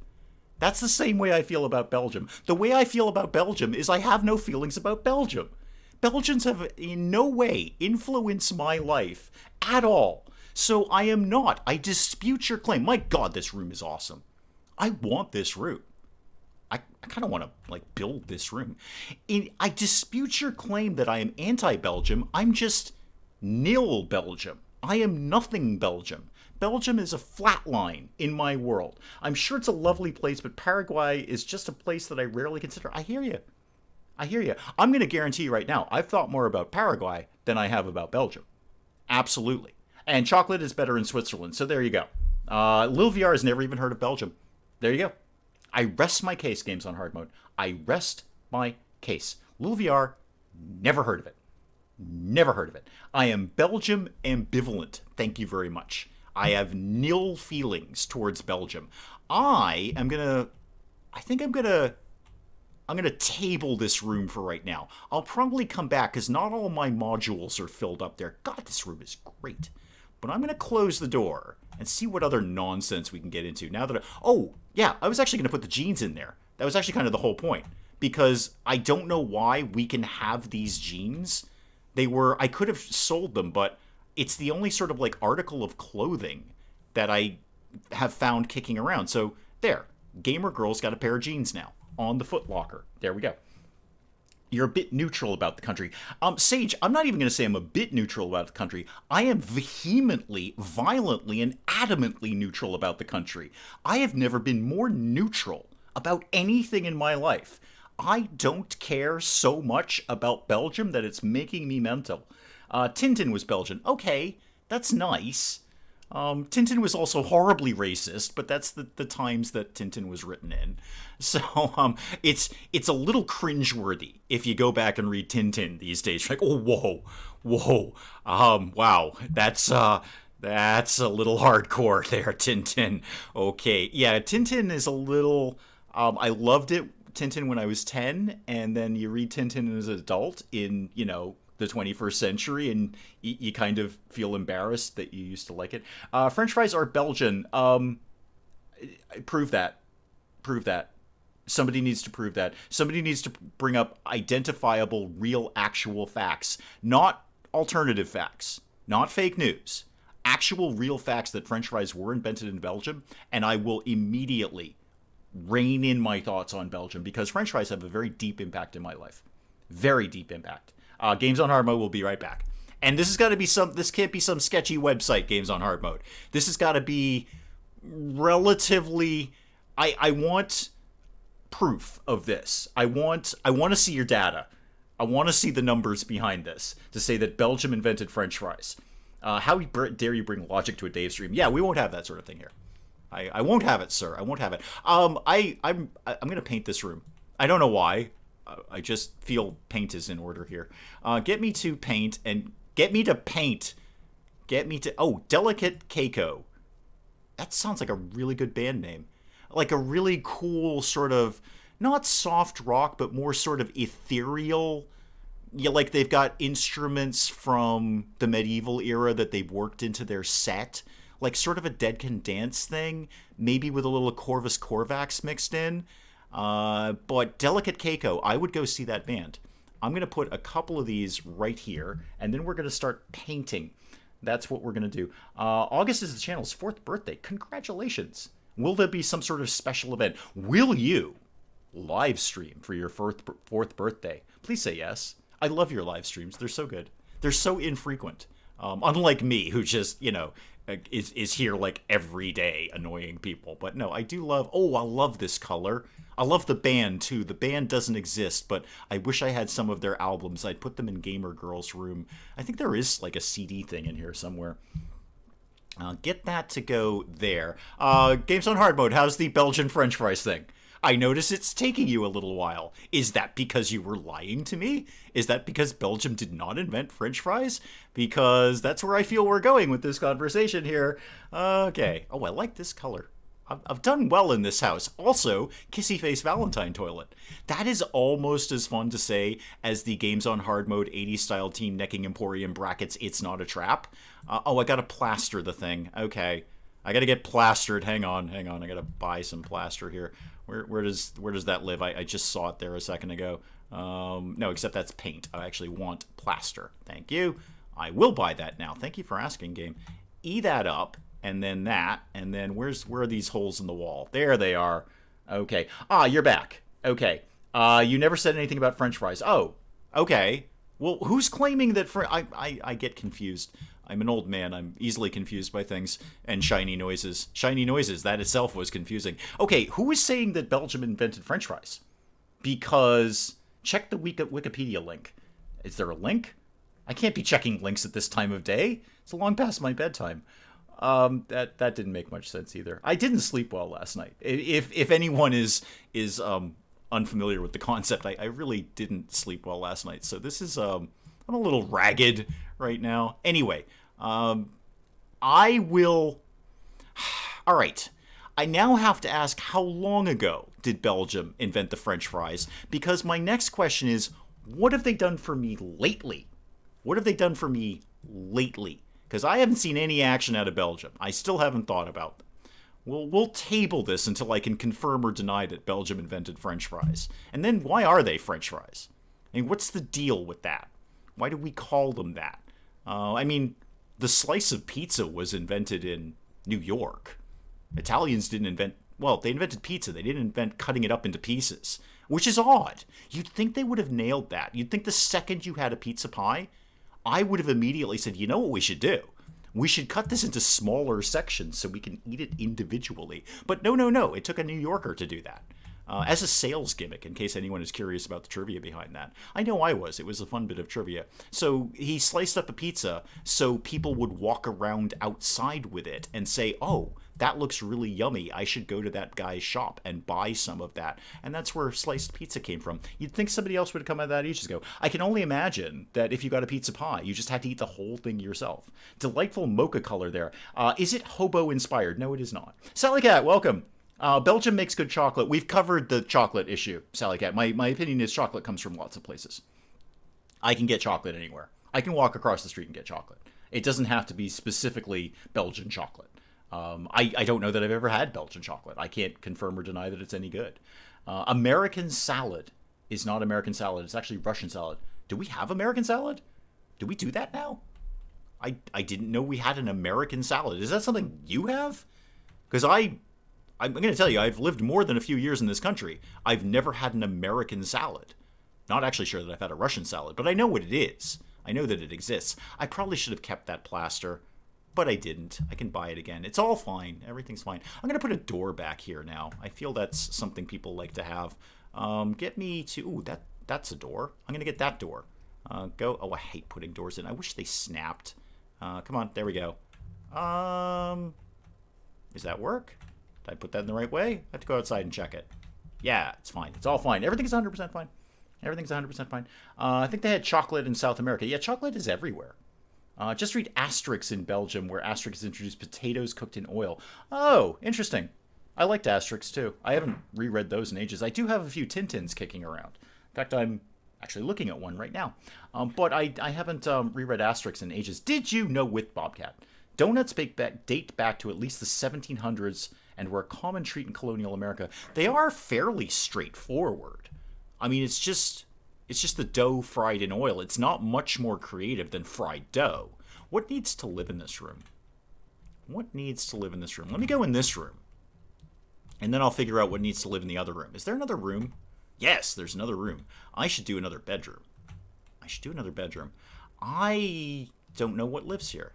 That's the same way I feel about Belgium. The way I feel about Belgium is I have no feelings about Belgium. Belgians have in no way influenced my life at all. So I dispute your claim. My God, this room is awesome. I want this room. I kind of want to build this room. I dispute your claim that I am anti-Belgium. I'm just nil Belgium. I am nothing Belgium. Belgium is a flat line in my world. I'm sure it's a lovely place, but Paraguay is just a place that I rarely consider. I hear you. I'm going to guarantee you right now, I've thought more about Paraguay than I have about Belgium. Absolutely. And chocolate is better in Switzerland, so there you go. Lil VR has never even heard of Belgium. There you go. I rest my case, Games on Hard Mode. I rest my case. Lil VR, never heard of it. Never heard of it. I am Belgium ambivalent. Thank you very much. I have nil feelings towards Belgium. I'm gonna table this room for right now. I'll probably come back because not all my modules are filled up there. God, this room is great. But I'm gonna close the door and see what other nonsense we can get into now that I was actually gonna put the jeans in there. That was actually kind of the whole point. Because I don't know why we can have these jeans. I could have sold them, but it's the only sort of article of clothing that I have found kicking around. So there, Gamer Girl's got a pair of jeans now on the Foot Locker. There we go. You're a bit neutral about the country. Sage, I'm not even going to say I'm a bit neutral about the country. I am vehemently, violently, and adamantly neutral about the country. I have never been more neutral about anything in my life. I don't care so much about Belgium that it's making me mental. Tintin was Belgian. Okay, that's nice. Tintin was also horribly racist, but that's the times that Tintin was written in. So it's a little cringeworthy if you go back and read Tintin these days. You're like, oh, whoa, wow, that's a little hardcore there, Tintin. Okay, yeah, Tintin is a little. I loved it, Tintin, when I was 10, and then you read Tintin as an adult in the 21st century, and you kind of feel embarrassed that you used to like it. French fries are Belgian. Prove that. Somebody needs to prove that. Somebody needs to bring up identifiable, real, actual facts. Not alternative facts. Not fake news. Actual, real facts that French fries were invented in Belgium, and I will immediately rein in my thoughts on Belgium, because French fries have a very deep impact in my life. Very deep impact. Games on Hard Mode will be right back. And this can't be some sketchy website, Games on Hard Mode. This has got to be relatively, I want proof of this. I want to see your data. I want to see the numbers behind this to say that Belgium invented French fries. How dare you bring logic to a Dave stream? Yeah, we won't have that sort of thing here. I won't have it, sir. I won't have it. I'm gonna paint this room. I don't know why. I just feel paint is in order here. Get me to paint and get me to paint. Get me to Delicate Keiko. That sounds like a really good band name. Like a really cool sort of not soft rock, but more sort of ethereal. Yeah, like they've got instruments from the medieval era that they've worked into their set. Like sort of a Dead Can Dance thing, maybe with a little Corvus Corvax mixed in. But Delicate Keiko, I would go see that band. I'm going to put a couple of these right here, and then we're going to start painting. That's what we're going to do. August is the channel's 4th birthday. Congratulations. Will there be some sort of special event? Will you live stream for your 4th birthday? Please say yes. I love your live streams. They're so good. They're so infrequent. Unlike me, who just, is here like every day annoying people. But no, I do love, I love this color. I love the band too. The band doesn't exist, but I wish I had some of their albums. I'd put them in Gamer Girl's room. I think there is like a CD thing in here somewhere. Get that to go there. Games on Hard Mode, how's the Belgian French fries thing? I notice it's taking you a little while. Is that because you were lying to me? Is that because Belgium did not invent French fries? Because that's where I feel we're going with this conversation here. Okay. I like this color. I've done well in this house. Also, Kissy Face Valentine toilet. That is almost as fun to say as the Games on Hard Mode 80s style Team Necking Emporium brackets It's Not a Trap. I gotta plaster the thing. Okay. I gotta get plastered. Hang on. I gotta buy some plaster here. Where does that live? I just saw it there a second ago. No, except that's paint. I actually want plaster. Thank you. I will buy that now. Thank you for asking, game. E that up, and then that, and then where are these holes in the wall? There they are. Okay. You're back. Okay. You never said anything about French fries. Oh, okay. Well, who's claiming that? I get confused. I'm an old man. I'm easily confused by things and shiny noises. Shiny noises, that itself was confusing. Okay, who is saying that Belgium invented French fries? Because check the Wikipedia link. Is there a link? I can't be checking links at this time of day. It's long past my bedtime. That didn't make much sense either. I didn't sleep well last night. If anyone is unfamiliar with the concept, I really didn't sleep well last night. So this is I'm a little ragged right now. Anyway, I will... All right. I now have to ask, how long ago did Belgium invent the French fries? Because my next question is, what have they done for me lately? What have they done for me lately? Because I haven't seen any action out of Belgium. I still haven't thought about them. We'll table this until I can confirm or deny that Belgium invented French fries. And then, why are they French fries? I mean, what's the deal with that? Why do we call them that? I mean, the slice of pizza was invented in New York. Italians didn't invent... Well, they invented pizza. They didn't invent cutting it up into pieces, which is odd. You'd think they would have nailed that. You'd think the second you had a pizza pie, I would have immediately said, you know what we should do? We should cut this into smaller sections so we can eat it individually. But no. It took a New Yorker to do that. As a sales gimmick, in case anyone is curious about the trivia behind that. I know I was. It was a fun bit of trivia. So he sliced up a pizza so people would walk around outside with it and say, oh, that looks really yummy. I should go to that guy's shop and buy some of that. And that's where sliced pizza came from. You'd think somebody else would have come out of that ages ago. I can only imagine that if you got a pizza pie, you just had to eat the whole thing yourself. Delightful mocha color there. Is it hobo-inspired? No, it is not. Sally Cat, welcome. Belgium makes good chocolate. We've covered the chocolate issue, Sally Cat. My opinion is chocolate comes from lots of places. I can get chocolate anywhere. I can walk across the street and get chocolate. It doesn't have to be specifically Belgian chocolate. I don't know that I've ever had Belgian chocolate. I can't confirm or deny that it's any good. American salad is not American salad. It's actually Russian salad. Do we have American salad? Do we do that now? I didn't know we had an American salad. Is that something you have? Because I'm going to tell you, I've lived more than a few years in this country. I've never had an American salad. Not actually sure that I've had a Russian salad, but I know what it is. I know that it exists. I probably should have kept that plaster, but I didn't. I can buy it again. It's all fine. Everything's fine. I'm going to put a door back here now. I feel that's something people like to have. Get me to... Ooh, That's a door. I'm going to get that door. Go. Oh, I hate putting doors in. I wish they snapped. Come on. There we go. Does that work? Did I put that in the right way? I have to go outside and check it. Yeah, it's fine. It's all fine. Everything's 100% fine. Everything's 100% fine. I think they had chocolate in South America. Yeah, chocolate is everywhere. Just read Asterix in Belgium, where Asterix introduced potatoes cooked in oil. Oh, interesting. I liked Asterix, too. I haven't reread those in ages. I do have a few Tintins kicking around. In fact, I'm actually looking at one right now. But I haven't reread Asterix in ages. Did you know, with Bobcat, donuts date back to at least the 1700s and were a common treat in colonial America? They are fairly straightforward. I mean, it's just the dough fried in oil. It's not much more creative than fried dough. What needs to live in this room? What needs to live in this room? Let me go in this room. And then I'll figure out what needs to live in the other room. Is there another room? Yes, there's another room. I should do another bedroom. I don't know what lives here.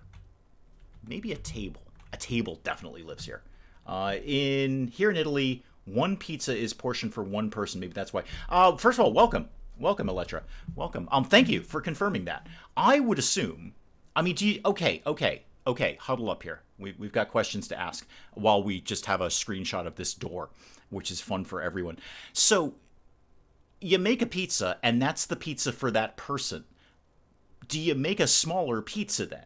Maybe a table. A table definitely lives here. Here in Italy, one pizza is portioned for one person. Maybe that's why. First of all, welcome. Welcome, Elettra. Welcome. Thank you for confirming that. I would assume... I mean, okay. Huddle up here. We've got questions to ask while we just have a screenshot of this door, which is fun for everyone. So, you make a pizza, and that's the pizza for that person. Do you make a smaller pizza then?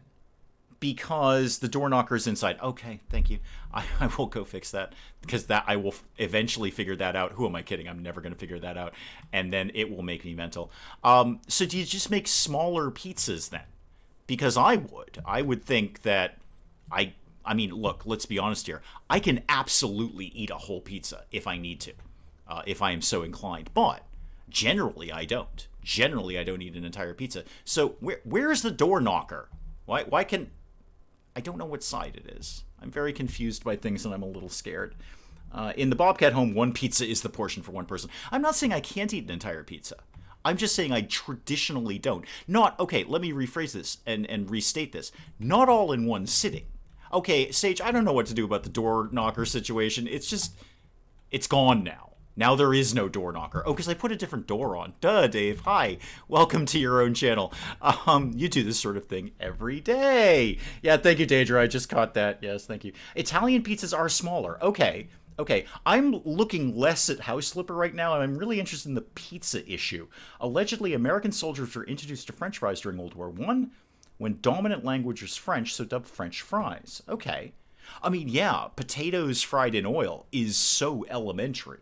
Because the door knocker's inside. Okay, thank you. I will go fix that, because I will eventually figure that out. Who am I kidding? I'm never going to figure that out. And then it will make me mental. So do you just make smaller pizzas then? Because I would think that I mean, look, let's be honest here. I can absolutely eat a whole pizza if I need to, if I am so inclined. But generally, I don't. Generally, I don't eat an entire pizza. So where's the door knocker? Why can... I don't know what side it is. I'm very confused by things, and I'm a little scared. In the Bobcat home, one pizza is the portion for one person. I'm not saying I can't eat an entire pizza. I'm just saying I traditionally don't. Okay, let me rephrase this and restate this. Not all in one sitting. Okay, Sage, I don't know what to do about the door knocker situation. It's gone now. Now there is no door knocker. Oh, because I put a different door on. Duh, Dave. Hi. Welcome to your own channel. You do this sort of thing every day. Yeah, thank you, Daedra. I just caught that. Yes, thank you. Italian pizzas are smaller. Okay. I'm looking less at House Flipper right now, and I'm really interested in the pizza issue. Allegedly, American soldiers were introduced to French fries during World War I when dominant language was French, so dubbed French fries. Okay. I mean, yeah, potatoes fried in oil is so elementary.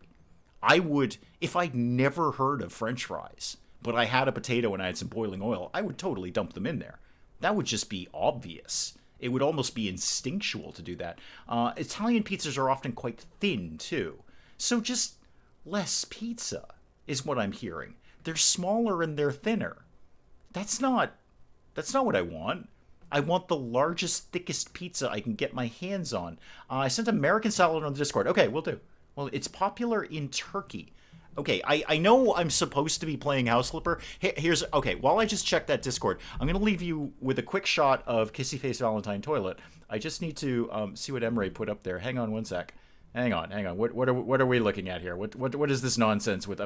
I would, if I'd never heard of French fries, but I had a potato and I had some boiling oil, I would totally dump them in there. That would just be obvious. It would almost be instinctual to do that. Italian pizzas are often quite thin, too. So just less pizza is what I'm hearing. They're smaller and they're thinner. That's not what I want. I want the largest, thickest pizza I can get my hands on. I sent American salad on the Discord. Okay, will do. Well, it's popular in Turkey. Okay, I know I'm supposed to be playing House Flipper. Okay, while I just check that Discord, I'm going to leave you with a quick shot of Kissy Face Valentine Toilet. I just need to see what Emre put up there. Hang on one sec. Hang on. What are we looking at here? What is this nonsense with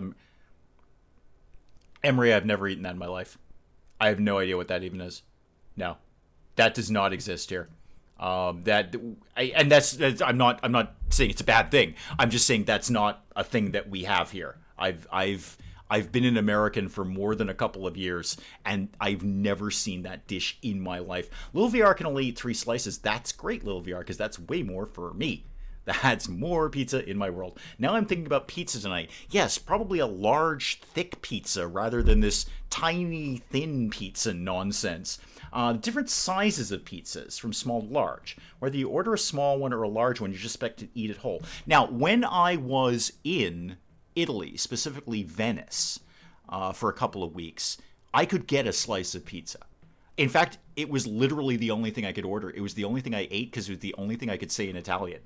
Emre? I've never eaten that in my life. I have no idea what that even is. No, that does not exist here. I'm not saying it's a bad thing. I'm just saying that's not a thing that we have here. I've been an American for more than a couple of years, and I've never seen that dish in my life. Lil VR can only eat 3 slices. That's great, Lil VR, because that's way more for me. That's more pizza in my world. Now I'm thinking about pizza tonight. Yes, probably a large, thick pizza rather than this tiny, thin pizza nonsense. Different sizes of pizzas, from small to large. Whether you order a small one or a large one, you just expect to eat it whole. Now, when I was in Italy, specifically Venice, for a couple of weeks, I could get a slice of pizza. In fact, it was literally the only thing I could order. It was the only thing I ate because it was the only thing I could say in Italian.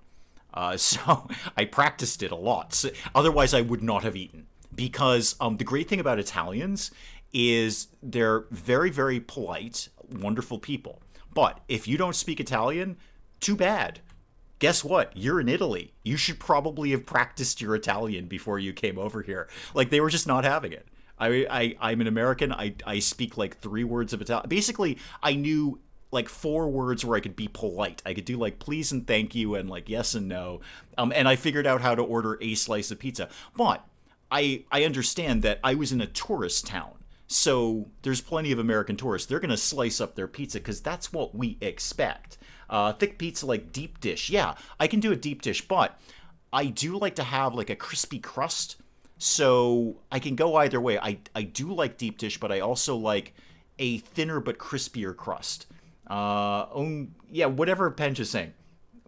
So I practiced it a lot. So, otherwise, I would not have eaten. Because the great thing about Italians is they're very, very polite, wonderful people. But if you don't speak Italian, too bad. Guess what? You're in Italy. You should probably have practiced your Italian before you came over here. Like, they were just not having it. I'm an American. I speak like 3 words of Italian. Basically, I knew like 4 words where I could be polite. I could do like please and thank you and like yes and no. And I figured out how to order a slice of pizza. But I understand that I was in a tourist town. So there's plenty of American tourists. They're going to slice up their pizza because that's what we expect. Thick pizza like deep dish. Yeah, I can do a deep dish, but I do like to have like a crispy crust. So I can go either way. I do like deep dish, but I also like a thinner but crispier crust. Yeah, whatever Pench is saying.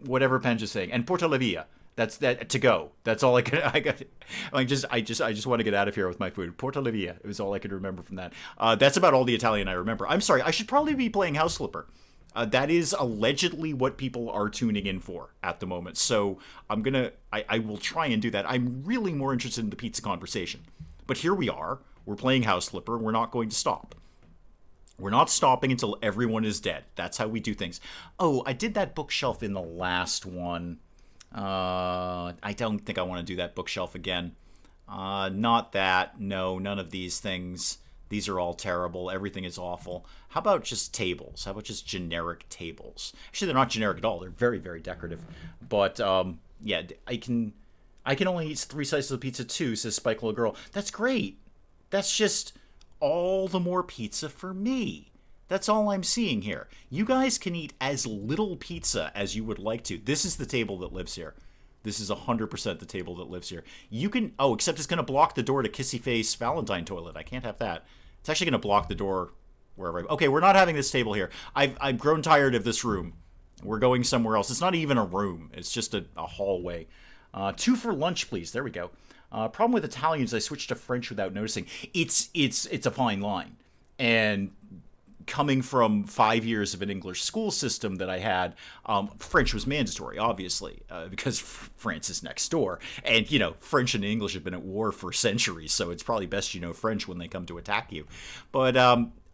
Whatever Pench is saying. And Portalavia. That's that to go. That's all I could. I just want to get out of here with my food. Portalavia. It was all I could remember from that. That's about all the Italian I remember. I'm sorry. I should probably be playing House Flipper. That is allegedly what people are tuning in for at the moment. So I will try and do that. I'm really more interested in the pizza conversation. But here we are. We're playing House Flipper. And we're not going to stop. We're not stopping until everyone is dead. That's how we do things. Oh, I did that bookshelf in the last one. I don't think I want to do that bookshelf again. Not that. No, none of these things. These are all terrible. Everything is awful. How about just tables? How about just generic tables? Actually, they're not generic at all. They're very, very decorative. But, yeah, I can only eat 3 slices of pizza too, says Spike Little Girl. That's great. That's just all the more pizza for me. That's all I'm seeing here. You guys can eat as little pizza as you would like to. This is the table that lives here. This is 100% the table that lives here. You can... Oh, except it's going to block the door to Kissy Face Valentine Toilet. I can't have that. It's actually going to block the door wherever okay, we're not having this table here. I've grown tired of this room. We're going somewhere else. It's not even a room. It's just a hallway. 2 for lunch, please. There we go. Problem with Italians, I switched to French without noticing. It's a fine line. And coming from 5 years of an English school system that I had, French was mandatory, obviously, because France is next door. And, you know, French and English have been at war for centuries, so it's probably best you know French when they come to attack you. But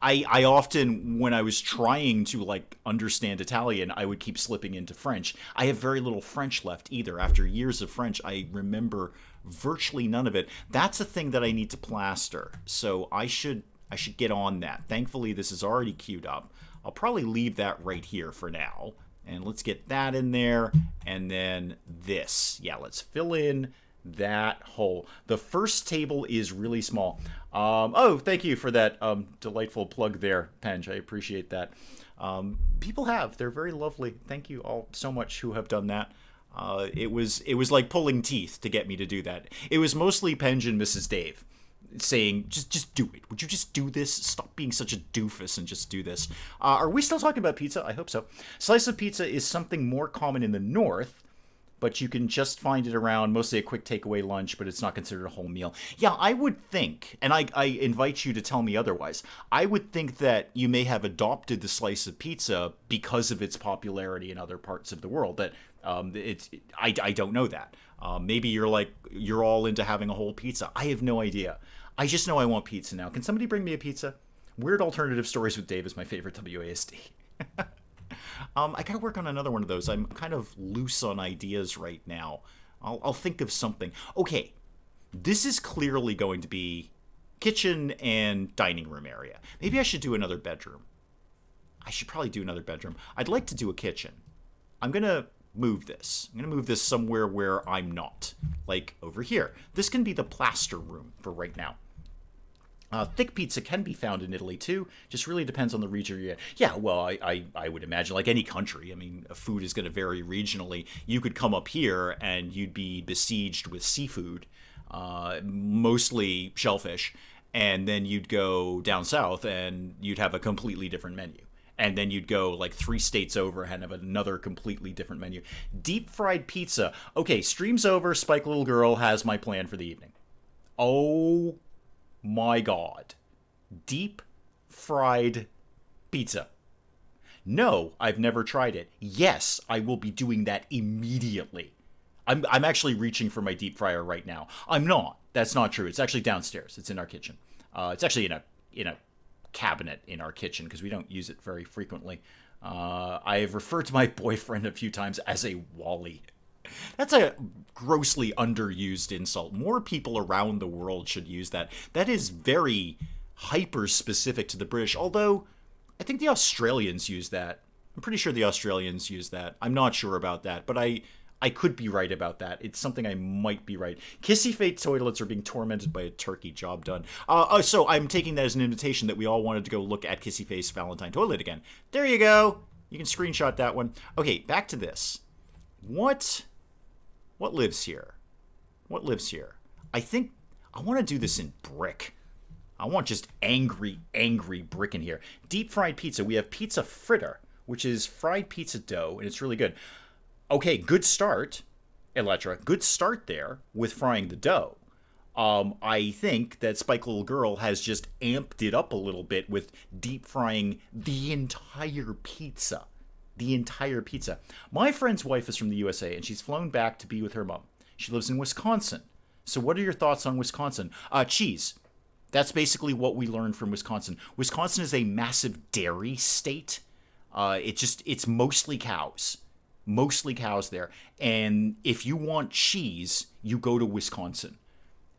I often, when I was trying to, like, understand Italian, I would keep slipping into French. I have very little French left, either. After years of French, I remember virtually none of it. That's a thing that I need to plaster, so I should get on that. Thankfully, this is already queued up. I'll probably leave that right here for now. And let's get that in there. And then this. Yeah, let's fill in that hole. The first table is really small. Oh, thank you for that delightful plug there, Penge. I appreciate that. People have. They're very lovely. Thank you all so much who have done that. It was like pulling teeth to get me to do that. It was mostly Penge and Mrs. Dave saying, just do it. Would you just do this? Stop being such a doofus and just do this. Are we still talking about pizza? I hope so. Slice of pizza is something more common in the north, but you can just find it around, mostly a quick takeaway lunch, but it's not considered a whole meal. Yeah, I would think, and I invite you to tell me otherwise, I would think that you may have adopted the slice of pizza because of its popularity in other parts of the world. That I don't know that. Maybe you're all into having a whole pizza. I have no idea. I just know I want pizza now. Can somebody bring me a pizza? Weird Alternative Stories with Dave is my favorite WASD. I gotta work on another one of those. I'm kind of loose on ideas right now. I'll think of something. Okay, this is clearly going to be kitchen and dining room area. Maybe I should do another bedroom. I should probably do another bedroom. I'd like to do a kitchen. I'm gonna move this. I'm going to move this somewhere where I'm not. Like over here. This can be the plaster room for right now. Thick pizza can be found in Italy too. Just really depends on the region you're in. Yeah, well, I would imagine, like any country, I mean, food is going to vary regionally. You could come up here and you'd be besieged with seafood, mostly shellfish, and then you'd go down south and you'd have a completely different menu. And then you'd go like 3 states over and have another completely different menu. Deep fried pizza. Okay, stream's over. Spike Little Girl has my plan for the evening. Oh my god. Deep fried pizza. No, I've never tried it. Yes, I will be doing that immediately. I'm actually reaching for my deep fryer right now. I'm not. That's not true. It's actually downstairs. It's in our kitchen. It's actually in a cabinet in our kitchen because we don't use it very frequently. I have referred to my boyfriend a few times as a Wally. That's a grossly underused insult. More people around the world should use that. That is very hyper specific to the British, although I think the Australians use that. I'm pretty sure the Australians use that. I'm not sure about that, but I could be right about that. It's something I might be right. Kissy Fate toilets are being tormented by a turkey. Job done. So I'm taking that as an invitation that we all wanted to go look at Kissy Face Valentine toilet again. There you go. You can screenshot that one. Okay, back to this. What lives here? What lives here? I think I want to do this in brick. I want just angry, angry brick in here. Deep fried pizza. We have pizza fritter, which is fried pizza dough, and it's really good. Okay, good start, Electra. Good start there with frying the dough. I think that Spike Little Girl has just amped it up a little bit with deep frying the entire pizza. The entire pizza. My friend's wife is from the USA, and she's flown back to be with her mom. She lives in Wisconsin. So what are your thoughts on Wisconsin? Cheese. That's basically what we learned from Wisconsin. Wisconsin is a massive dairy state. It's mostly cows. Mostly cows there. And if you want cheese, you go to Wisconsin.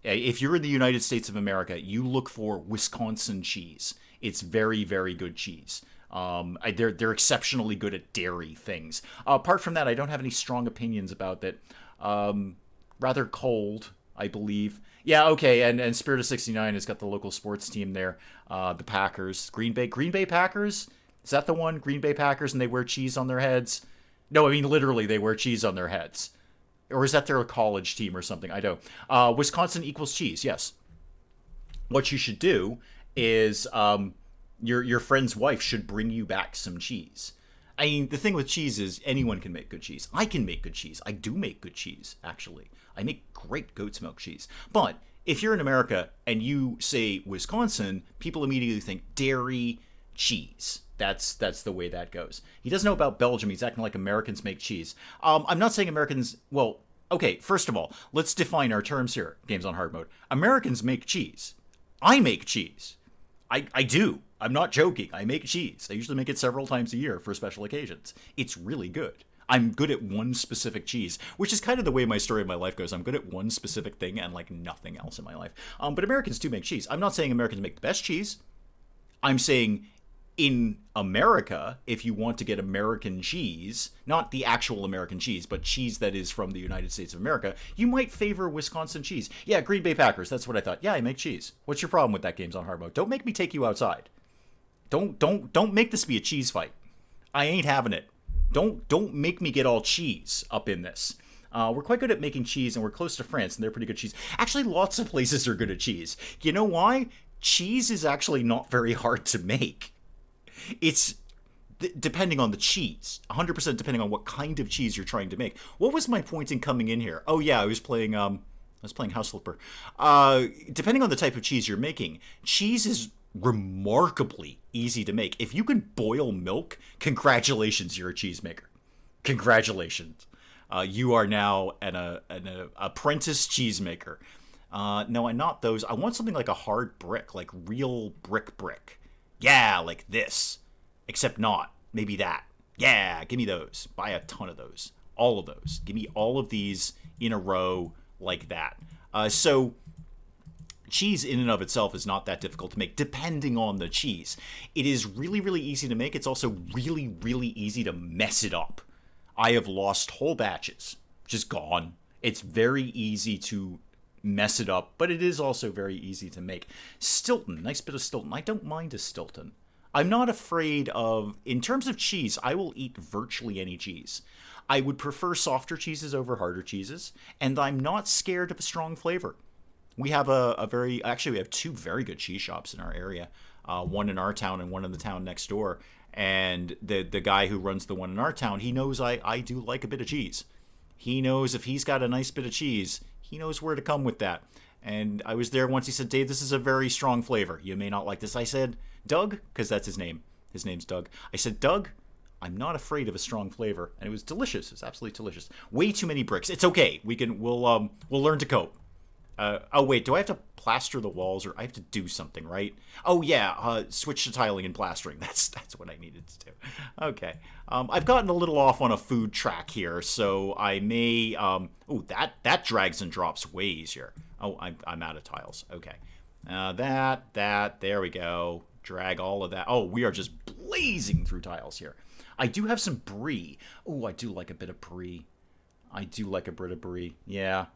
If you're in the United States of America, you look for Wisconsin cheese. It's very, very good cheese. They're exceptionally good at dairy things. Apart from that, I don't have any strong opinions about that. Rather cold, I believe. Yeah, okay, and Spirit of 69 has got the local sports team there. The Packers. Green Bay Packers? Is that the one? Green Bay Packers, and they wear cheese on their heads? No, I mean literally they wear cheese on their heads. Or is that their college team or something? I don't. Wisconsin equals cheese, yes. What you should do is your friend's wife should bring you back some cheese. I mean, the thing with cheese is anyone can make good cheese. I can make good cheese. I do make good cheese, actually. I make great goat's milk cheese. But if you're in America and you say Wisconsin, people immediately think dairy, cheese. That's the way that goes. He doesn't know about Belgium. He's acting like Americans make cheese. I'm not saying Americans... Well, okay, first of all, let's define our terms here. Games on hard mode. Americans make cheese. I make cheese. I do. I'm not joking. I make cheese. I usually make it several times a year for special occasions. It's really good. I'm good at one specific cheese, which is kind of the way my story of my life goes. I'm good at one specific thing and like nothing else in my life. But Americans do make cheese. I'm not saying Americans make the best cheese. I'm saying... in America, if you want to get American cheese, not the actual American cheese, but cheese that is from the United States of America, you might favor Wisconsin cheese. Yeah, Green Bay Packers, that's what I thought. Yeah, I make cheese. What's your problem with that, Games on Hard Mode? Don't make me take you outside. Don't make this be a cheese fight. I ain't having it. Don't make me get all cheese up in this. We're quite good at making cheese, and we're close to France, and they're pretty good cheese. Actually, lots of places are good at cheese. You know why? Cheese is actually not very hard to make. It's depending on the cheese, 100% depending on what kind of cheese you're trying to make. What was my point in coming in here? Oh yeah, I was playing House Flipper. Depending on the type of cheese you're making, cheese is remarkably easy to make. If you can boil milk, congratulations, you're a cheesemaker. Congratulations. You are now an apprentice cheesemaker. No, I'm not those. I want something like a hard brick, like real brick. Yeah, like this. Except not. Maybe that. Yeah, give me those. Buy a ton of those. All of those. Give me all of these in a row like that. So, cheese in and of itself is not that difficult to make, depending on the cheese. It is really, really easy to make. It's also really, really easy to mess it up. I have lost whole batches. Just gone. It's very easy to mess it up, but it is also very easy to make. Stilton, nice bit of Stilton. I don't mind a Stilton. I'm not afraid of, in terms of cheese, I will eat virtually any cheese. I would prefer softer cheeses over harder cheeses, and I'm not scared of a strong flavor. We have we have two very good cheese shops in our area, one in our town and one in the town next door. And the guy who runs the one in our town, he knows I do like a bit of cheese. He knows if he's got a nice bit of cheese, he knows where to come with that. And I was there once. He said, Dave, this is a very strong flavor. You may not like this. I said, Doug, because that's his name. His name's Doug. I said, Doug, I'm not afraid of a strong flavor. And it was delicious. It's absolutely delicious. Way too many bricks. It's okay. We'll learn to cope. Oh wait, do I have to plaster the walls, or I have to do something, right? Oh yeah, switch to tiling and plastering. That's what I needed to do. Okay, I've gotten a little off on a food track here, so I may. Oh, that drags and drops way easier. Oh, I'm out of tiles. Okay, there we go. Drag all of that. Oh, we are just blazing through tiles here. I do have some brie. Oh, I do like a bit of brie. I do like a bit of brie. Yeah.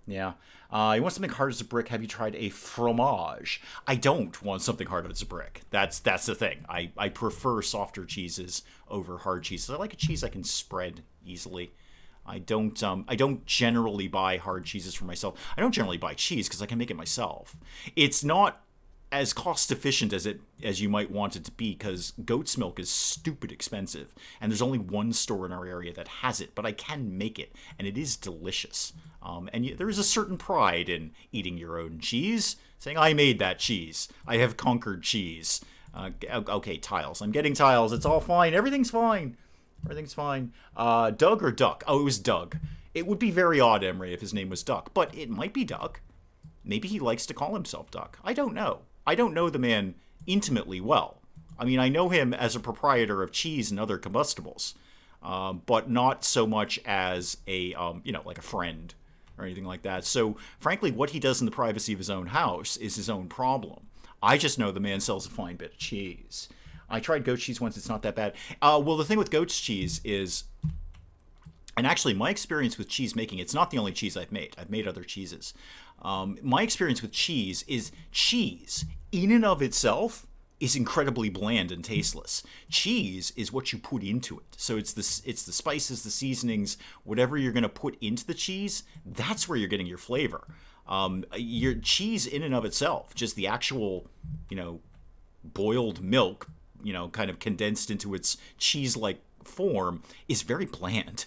Yeah. You want something hard as a brick? Have you tried a fromage? I don't want something hard as a brick. That's the thing. I prefer softer cheeses over hard cheeses. I like a cheese I can spread easily. I don't generally buy hard cheeses for myself. I don't generally buy cheese because I can make it myself. It's not as cost efficient as you might want it to be, because goat's milk is stupid expensive, and there's only one store in our area that has it, but I can make it, and it is delicious. There is a certain pride in eating your own cheese, saying, I made that cheese. I have conquered cheese. Okay, tiles. I'm getting tiles. It's all fine. Everything's fine. Everything's fine. Doug or Duck? Oh, it was Doug. It would be very odd, Emery, if his name was Duck, but it might be Duck. Maybe he likes to call himself Duck. I don't know. I don't know the man intimately well. I mean, I know him as a proprietor of cheese and other combustibles, but not so much as a, like a friend or anything like that. So, frankly, what he does in the privacy of his own house is his own problem. I just know the man sells a fine bit of cheese. I tried goat cheese once. It's not that bad. Well, the thing with goat's cheese is, and actually my experience with cheese making, it's not the only cheese I've made. I've made other cheeses. My experience with cheese is cheese, in and of itself, is incredibly bland and tasteless. Cheese is what you put into it. So it's the spices, the seasonings, whatever you're going to put into the cheese, that's where you're getting your flavor. Your cheese in and of itself, just the actual, boiled milk, kind of condensed into its cheese-like form, is very bland.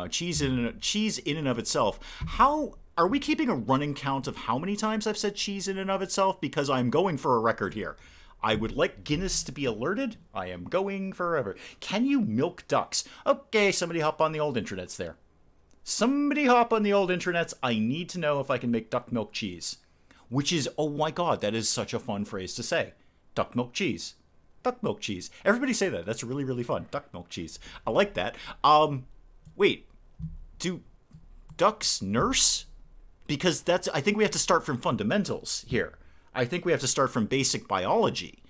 Cheese in and of itself. How are we keeping a running count of how many times I've said cheese in and of itself? Because I'm going for a record here. I would like Guinness to be alerted. I am going forever. Can you milk ducks? Okay, somebody hop on the old internets there. Somebody hop on the old internets. I need to know if I can make duck milk cheese. Which is, oh my god, that is such a fun phrase to say. Duck milk cheese. Duck milk cheese. Everybody say that. That's really, really fun. Duck milk cheese. I like that. Wait. Do ducks nurse? Because I think we have to start from fundamentals here. I think we have to start from basic biology.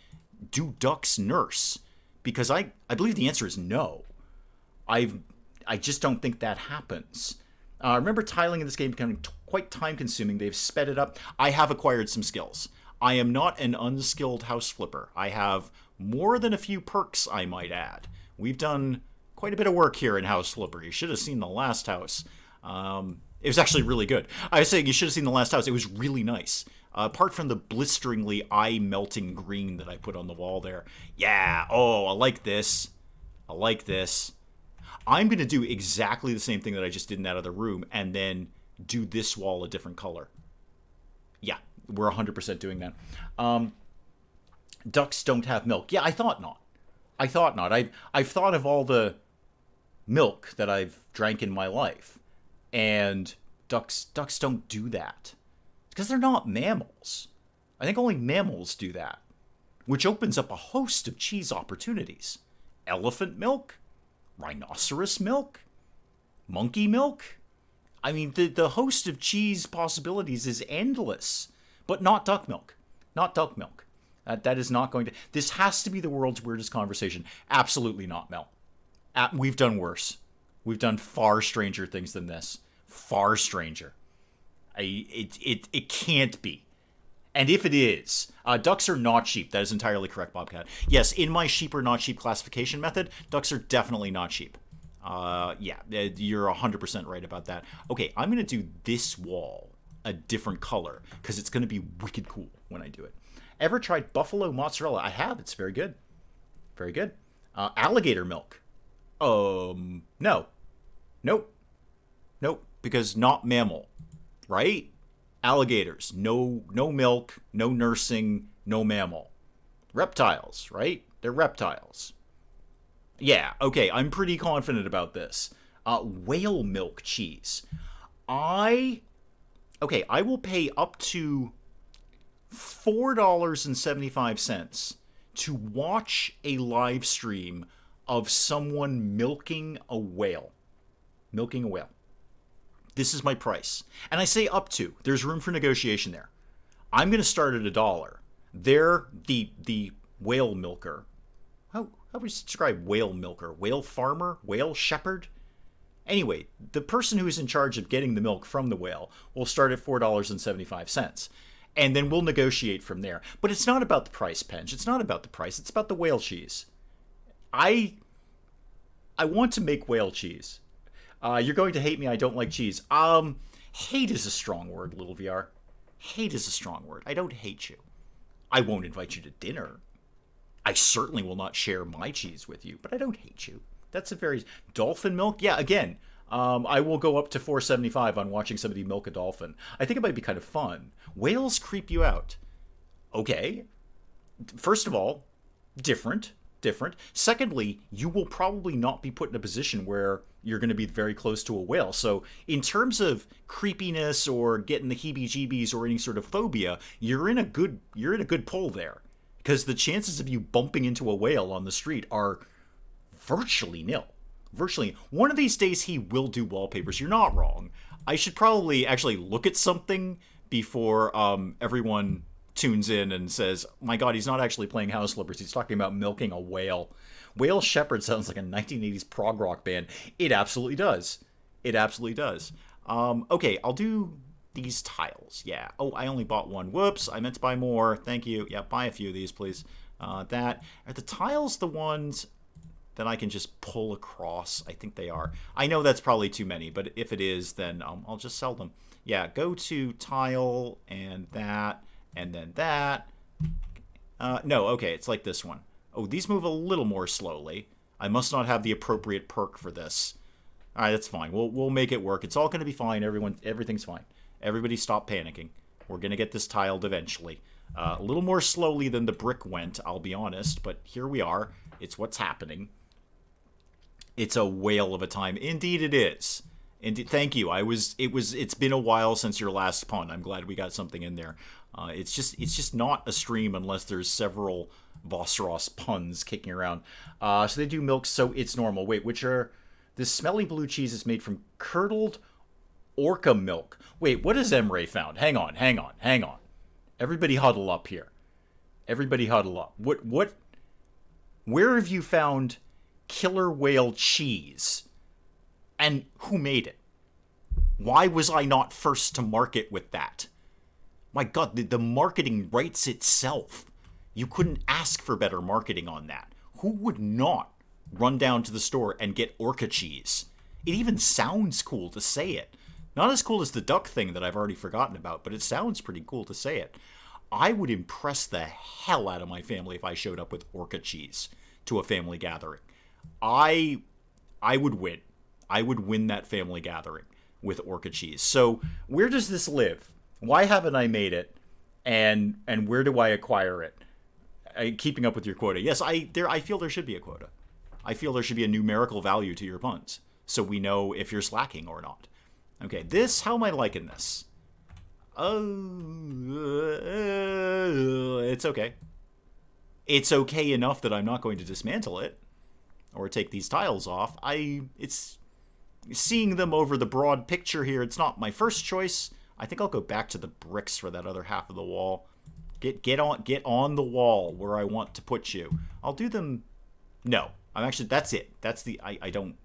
Do ducks nurse? Because I believe the answer is no. I just don't think that happens. Remember, tiling in this game becoming quite time-consuming. They've sped it up. I have acquired some skills. I am not an unskilled house flipper. I have more than a few perks, I might add. We've done quite a bit of work here in House Flipper. You should have seen the last house. It was actually really good. I was saying you should have seen the last house. It was really nice. Apart from the blisteringly eye-melting green that I put on the wall there. Yeah, oh, I like this. I like this. I'm going to do exactly the same thing that I just did in that other room, and then do this wall a different color. Yeah, we're 100% doing that. Ducks don't have milk. Yeah, I thought not. I've thought of all the milk that I've drank in my life. And ducks don't do that. Because they're not mammals. I think only mammals do that. Which opens up a host of cheese opportunities. Elephant milk? Rhinoceros milk? Monkey milk? I mean, the host of cheese possibilities is endless. But not duck milk. Not duck milk. That is not going to... This has to be the world's weirdest conversation. Absolutely not, Mel. We've done worse. We've done far stranger things than this. Far stranger. It can't be. And if it is, ducks are not sheep. That is entirely correct, Bobcat. Yes, in my sheep or not sheep classification method, ducks are definitely not sheep. Yeah, you're 100% right about that. Okay, I'm going to do this wall a different color because it's going to be wicked cool when I do it. Ever tried buffalo mozzarella? I have. It's very good. Very good. Alligator milk. No. Nope. Because not mammal. Right? Alligators. No milk, no nursing, no mammal. Reptiles, right? They're reptiles. Yeah, okay, I'm pretty confident about this. Whale milk cheese. Okay, I will pay up to $4.75 to watch a live stream of someone milking a whale. Milking a whale. This is my price. And I say up to. There's room for negotiation there. I'm going to start at $1. They're the whale milker. How would you describe whale milker? Whale farmer? Whale shepherd? Anyway, the person who is in charge of getting the milk from the whale will start at $4.75. And then we'll negotiate from there. But it's not about the price, Penge. It's not about the price. It's about the whale cheese. I want to make whale cheese. You're going to hate me. I don't like cheese. Hate is a strong word, little VR. Hate is a strong word. I don't hate you. I won't invite you to dinner. I certainly will not share my cheese with you, but I don't hate you. That's a very... Dolphin milk? Yeah, again, I will go up to $4.75 on watching somebody milk a dolphin. I think it might be kind of fun. Whales creep you out. Okay. First of all, different. Secondly, you will probably not be put in a position where you're going to be very close to a whale. So in terms of creepiness or getting the heebie-jeebies or any sort of phobia, you're in a good pull there. Because the chances of you bumping into a whale on the street are virtually nil. Virtually. One of these days he will do wallpapers. You're not wrong. I should probably actually look at something before everyone tunes in and says, my God, he's not actually playing House Flippers. He's talking about milking a whale. Whale Shepherd sounds like a 1980s prog rock band. It absolutely does. It absolutely does. Okay, I'll do these tiles. Yeah. Oh, I only bought one. Whoops, I meant to buy more. Thank you. Yeah, buy a few of these, please. Are the tiles the ones that I can just pull across? I think they are. I know that's probably too many, but if it is, then I'll just sell them. Yeah, go to tile and that, and then that. No, okay, it's like this one. Oh, these move a little more slowly. I must not have the appropriate perk for this. All right, that's fine. We'll make it work. It's all going to be fine. Everything's fine. Everybody stop panicking. We're going to get this tiled eventually. A little more slowly than the brick went, I'll be honest, but here we are. It's what's happening. It's a whale of a time. Indeed it is. Indeed, thank you. It's been a while since your last pun. I'm glad we got something in there. It's just not a stream unless there's several Vosseros puns kicking around. So they do milk, so it's normal. Wait, this smelly blue cheese is made from curdled orca milk. Wait, what has Emre found? Hang on. Everybody huddle up here. Everybody huddle up. Where have you found killer whale cheese? And who made it? Why was I not first to market with that? My God, the marketing writes itself. You couldn't ask for better marketing on that. Who would not run down to the store and get orca cheese? It even sounds cool to say it. Not as cool as the duck thing that I've already forgotten about, but it sounds pretty cool to say it. I would impress the hell out of my family if I showed up with orca cheese to a family gathering. I would win. I would win that family gathering with orca cheese. So where does this live? Why haven't I made it? And where do I acquire it? Keeping up with your quota. Yes, I feel there should be a quota. I feel there should be a numerical value to your puns, so we know if you're slacking or not. Okay, how am I liking this? It's okay. It's okay enough that I'm not going to dismantle it or take these tiles off. It's seeing them over the broad picture here. It's not my first choice. I think I'll go back to the bricks for that other half of the wall. Get on the wall where I want to put you. I'll do them. No, that's it.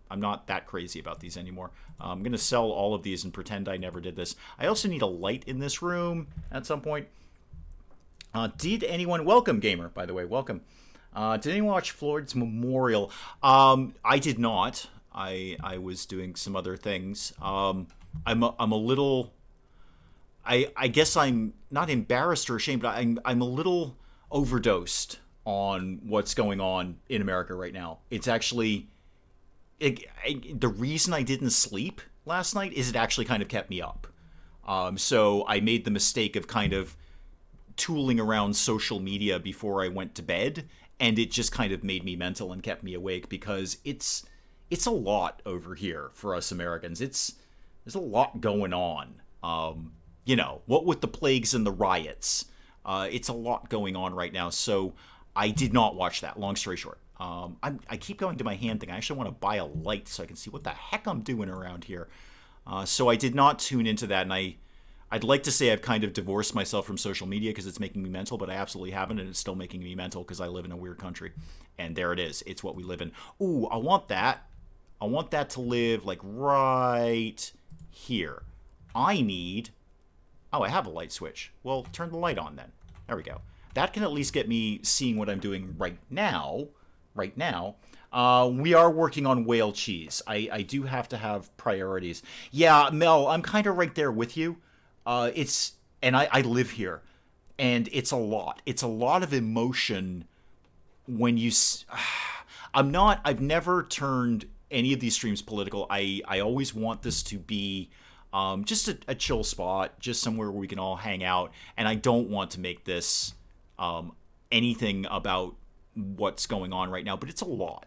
I'm not that crazy about these anymore. I'm going to sell all of these and pretend I never did this. I also need a light in this room at some point. Did anyone, welcome gamer, by the way, welcome. Did anyone watch Floyd's memorial? I did not. I was doing some other things. I'm a little, I guess I'm not embarrassed or ashamed, but I'm a little overdosed on what's going on in America right now. It's actually, the reason I didn't sleep last night is it actually kind of kept me up. So I made the mistake of kind of tooling around social media before I went to bed, and it just kind of made me mental and kept me awake because it's a lot over here for us Americans. There's a lot going on. what with the plagues and the riots, it's a lot going on right now. So I did not watch that. Long story short, I keep going to my hand thing. I actually want to buy a light so I can see what the heck I'm doing around here. So I did not tune into that, and I'd like to say I've kind of divorced myself from social media because it's making me mental, but I absolutely haven't, and it's still making me mental because I live in a weird country. And there it is. It's what we live in. Ooh, I want that. I want that to live, like, right here. I need... Oh, I have a light switch. Well, turn the light on then. There we go. That can at least get me seeing what I'm doing right now. Right now. We are working on whale cheese. I do have to have priorities. Yeah, Mel, I'm kind of right there with you. And I live here. And it's a lot. It's a lot of emotion when you... I've never turned any of these streams political. I always want this to be just a chill spot, just somewhere where we can all hang out. And I don't want to make this anything about what's going on right now, but it's a lot.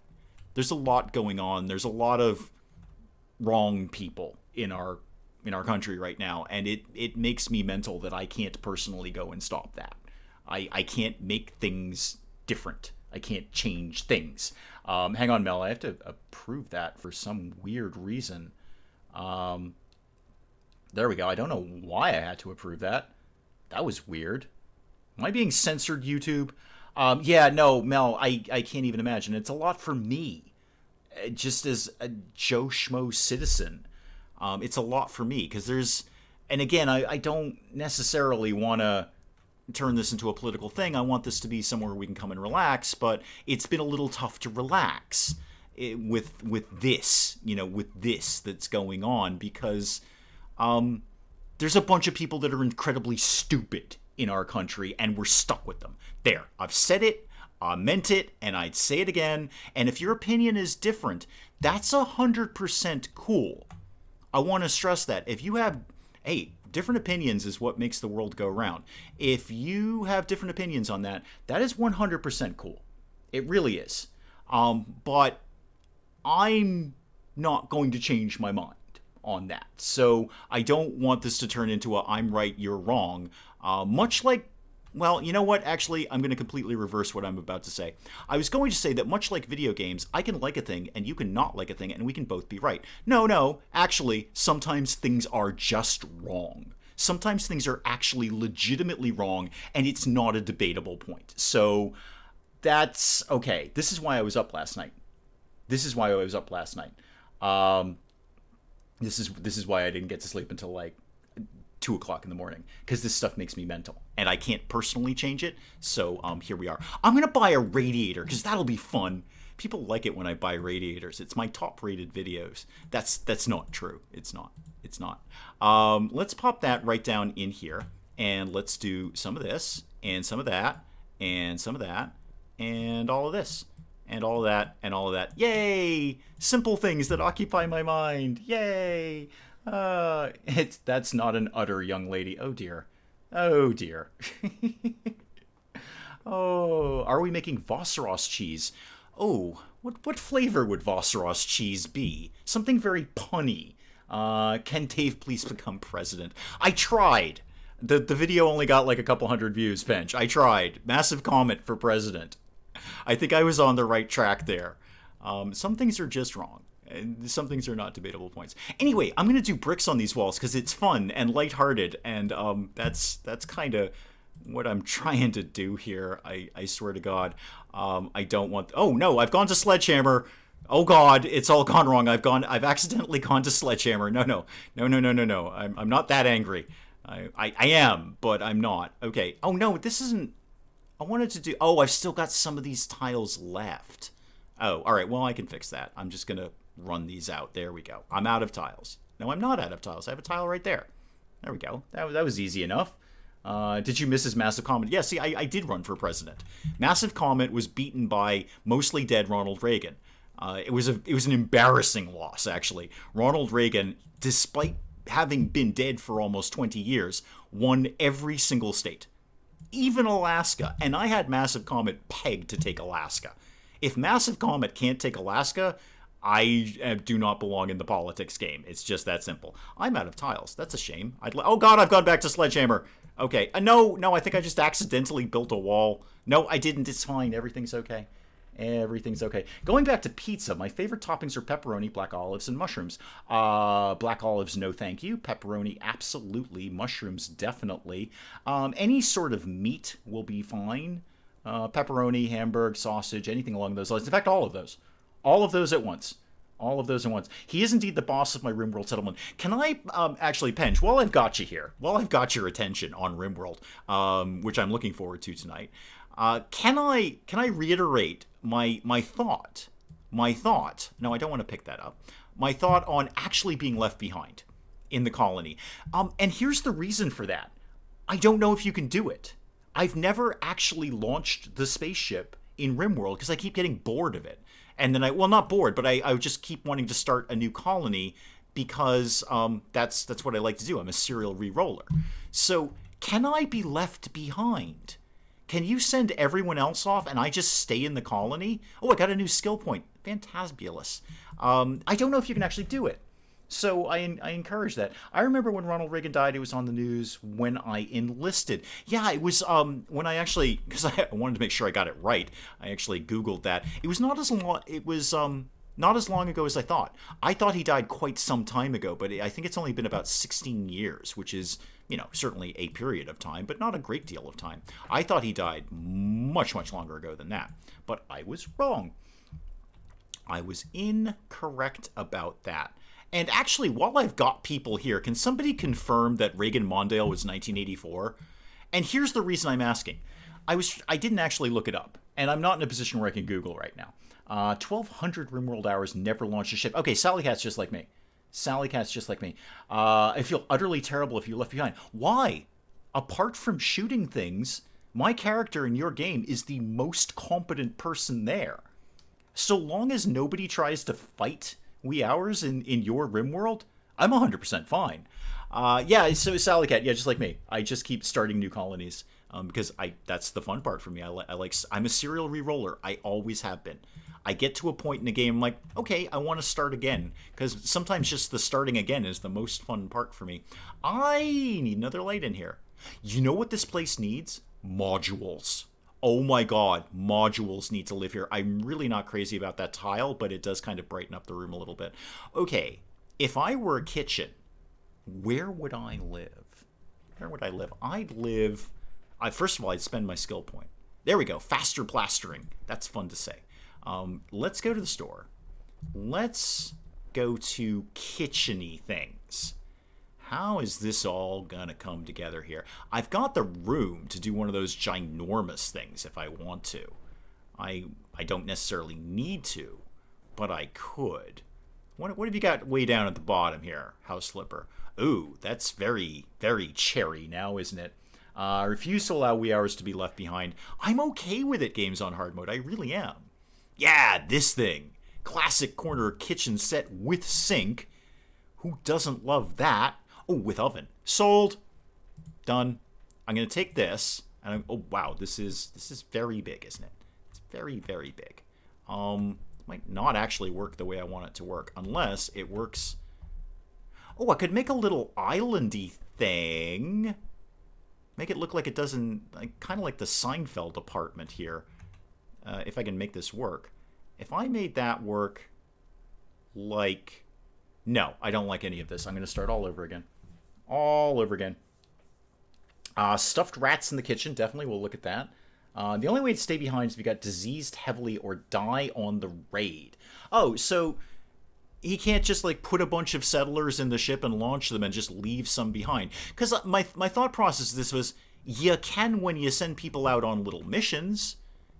There's a lot going on. There's a lot of wrong people in our country right now, and it makes me mental that I can't personally go and stop that. I can't make things different. I can't change things. Hang on, Mel. I have to approve that for some weird reason. There we go. I don't know why I had to approve that. That was weird. Am I being censored, YouTube? Yeah, no, Mel, I can't even imagine. It's a lot for me. Just as a Joe Schmo citizen. It's a lot for me because there's... And again, I don't necessarily want to turn this into a political thing. I want this to be somewhere we can come and relax, but it's been a little tough to relax with this, with this that's going on because there's a bunch of people that are incredibly stupid in our country, and we're stuck with them. There, I've said it, I meant it, and I'd say it again, and if your opinion is different, that's 100% cool. I want to stress that. If you have, different opinions is what makes the world go round. If you have different opinions on that, that is 100% cool. It really is. But I'm not going to change my mind on that. So I don't want this to turn into a I'm right, you're wrong. Much like, well, you know what? Actually, I'm going to completely reverse what I'm about to say. I was going to say that much like video games, I can like a thing and you can not like a thing and we can both be right. No. Actually, sometimes things are just wrong. Sometimes things are actually legitimately wrong and it's not a debatable point. So that's okay. This is why I was up last night. This is why I didn't get to sleep until like 2 o'clock in the morning, because this stuff makes me mental and I can't personally change it. So here we are. I'm gonna buy a radiator because that'll be fun. People like it when I buy radiators. It's my top rated videos. That's not true. It's not. Let's pop that right down in here and let's do some of this and some of that and some of that and all of this and all of that and all of that. Yay! Simple things that occupy my mind. Yay! That's not an utter young lady. Oh dear. Oh, are we making Vosseros cheese? Oh, what flavor would Vosseros cheese be? Something very punny. Can Dave please become president? I tried. The video only got like a couple hundred views, Bench. I tried. Massive comment for president. I think I was on the right track there. Some things are just wrong. And some things are not debatable points. Anyway, I'm going to do bricks on these walls because it's fun and lighthearted, and that's kind of what I'm trying to do here. I swear to God. I don't want... Oh, no, I've gone to Sledgehammer. Oh, God, it's all gone wrong. I've accidentally gone to Sledgehammer. No. I'm not that angry. I am, but I'm not. Okay. Oh, no, this isn't... I wanted to do... Oh, I've still got some of these tiles left. Oh, all right. Well, I can fix that. I'm just going to run these out. There we go. I'm out of tiles. No, I'm not out of tiles. I have a tile right there. There we go. That was easy enough. Did you miss his Massive Comet? Yeah, see, I did run for president. Massive Comet was beaten by mostly dead Ronald Reagan. It was an embarrassing loss, actually. Ronald Reagan, despite having been dead for almost 20 years, won every single state. Even Alaska. And I had Massive Comet pegged to take Alaska. If Massive Comet can't take Alaska, do not belong in the politics game. It's just that simple. I'm out of tiles. That's a shame. Oh God, I've gone back to Sledgehammer. Okay. No, I think I just accidentally built a wall. No, I didn't. It's fine. Everything's okay. Everything's okay. Going back to pizza, my favorite toppings are pepperoni, black olives, and mushrooms. Black olives, no thank you. Pepperoni, absolutely. Mushrooms, definitely. Any sort of meat will be fine. Pepperoni, hamburg, sausage, anything along those lines. In fact, all of those. All of those at once. All of those at once. He is indeed the boss of my RimWorld settlement. Can I actually, Penge, while I've got you here, while I've got your attention on RimWorld, which I'm looking forward to tonight, can I reiterate my thought? My thought. No, I don't want to pick that up. My thought on actually being left behind in the colony. And here's the reason for that. I don't know if you can do it. I've never actually launched the spaceship in RimWorld because I keep getting bored of it. And then not bored, but I would just keep wanting to start a new colony because that's what I like to do. I'm a serial re-roller. So can I be left behind? Can you send everyone else off and I just stay in the colony? Oh, I got a new skill point. Fantabulous. I don't know if you can actually do it. So I encourage that. I remember when Ronald Reagan died, it was on the news when I enlisted. Yeah, it was when I actually, because I wanted to make sure I got it right, I actually Googled that. It was not as long, it was not as long ago as I thought. I thought he died quite some time ago, but I think it's only been about 16 years, which is, certainly a period of time, but not a great deal of time. I thought he died much, much longer ago than that, but I was wrong. I was incorrect about that. And actually, while I've got people here, can somebody confirm that Reagan Mondale was 1984? And here's the reason I'm asking. I didn't actually look it up, and I'm not in a position where I can Google right now. 1,200 RimWorld hours, never launched a ship. Okay, Sally Cat's just like me. Sally Cat's just like me. I feel utterly terrible if you left behind. Why? Apart from shooting things, my character in your game is the most competent person there. So long as nobody tries to fight wee hours in your RimWorld, I'm 100% fine. Yeah, so Sally Cat, yeah, just like me. I just keep starting new colonies because that's the fun part for me. I'm a serial re-roller. I always have been. I get to a point in the game, I'm like, okay, I want to start again. Because sometimes just the starting again is the most fun part for me. I need another light in here. You know what this place needs? Modules. Oh my god, modules need to live here. I'm really not crazy about that tile, but it does kind of brighten up the room a little bit. Okay, if I were a kitchen, where would I live? Where would I live? I'd live... first of all, I'd spend my skill point. There we go, faster plastering. That's fun to say. Let's go to the store. Let's go to kitchen-y things. How is this all gonna come together here? I've got the room to do one of those ginormous things if I want to. I don't necessarily need to, but I could. What have you got way down at the bottom here, House Flipper? Ooh, that's very, very cherry now, isn't it? Refuse to allow wee hours to be left behind. I'm okay with it, games on hard mode. I really am. Yeah, this thing. Classic corner kitchen set with sink. Who doesn't love that? Oh, with oven. Sold. Done. I'm going to take this. And oh, wow. This is very big, isn't it? It's very, very big. Might not actually work the way I want it to work. Unless it works... Oh, I could make a little islandy thing. Make it look like it doesn't... kind of like the Seinfeld apartment here. If I can make this work. If I made that work like... No, I don't like any of this. I'm going to start all over again. All over again. Stuffed rats in the kitchen. Definitely, we'll look at that. The only way to stay behind is if you got diseased heavily or die on the raid. Oh, so he can't just like put a bunch of settlers in the ship and launch them and just leave some behind. Because my thought process of this was, you can when you send people out on little missions.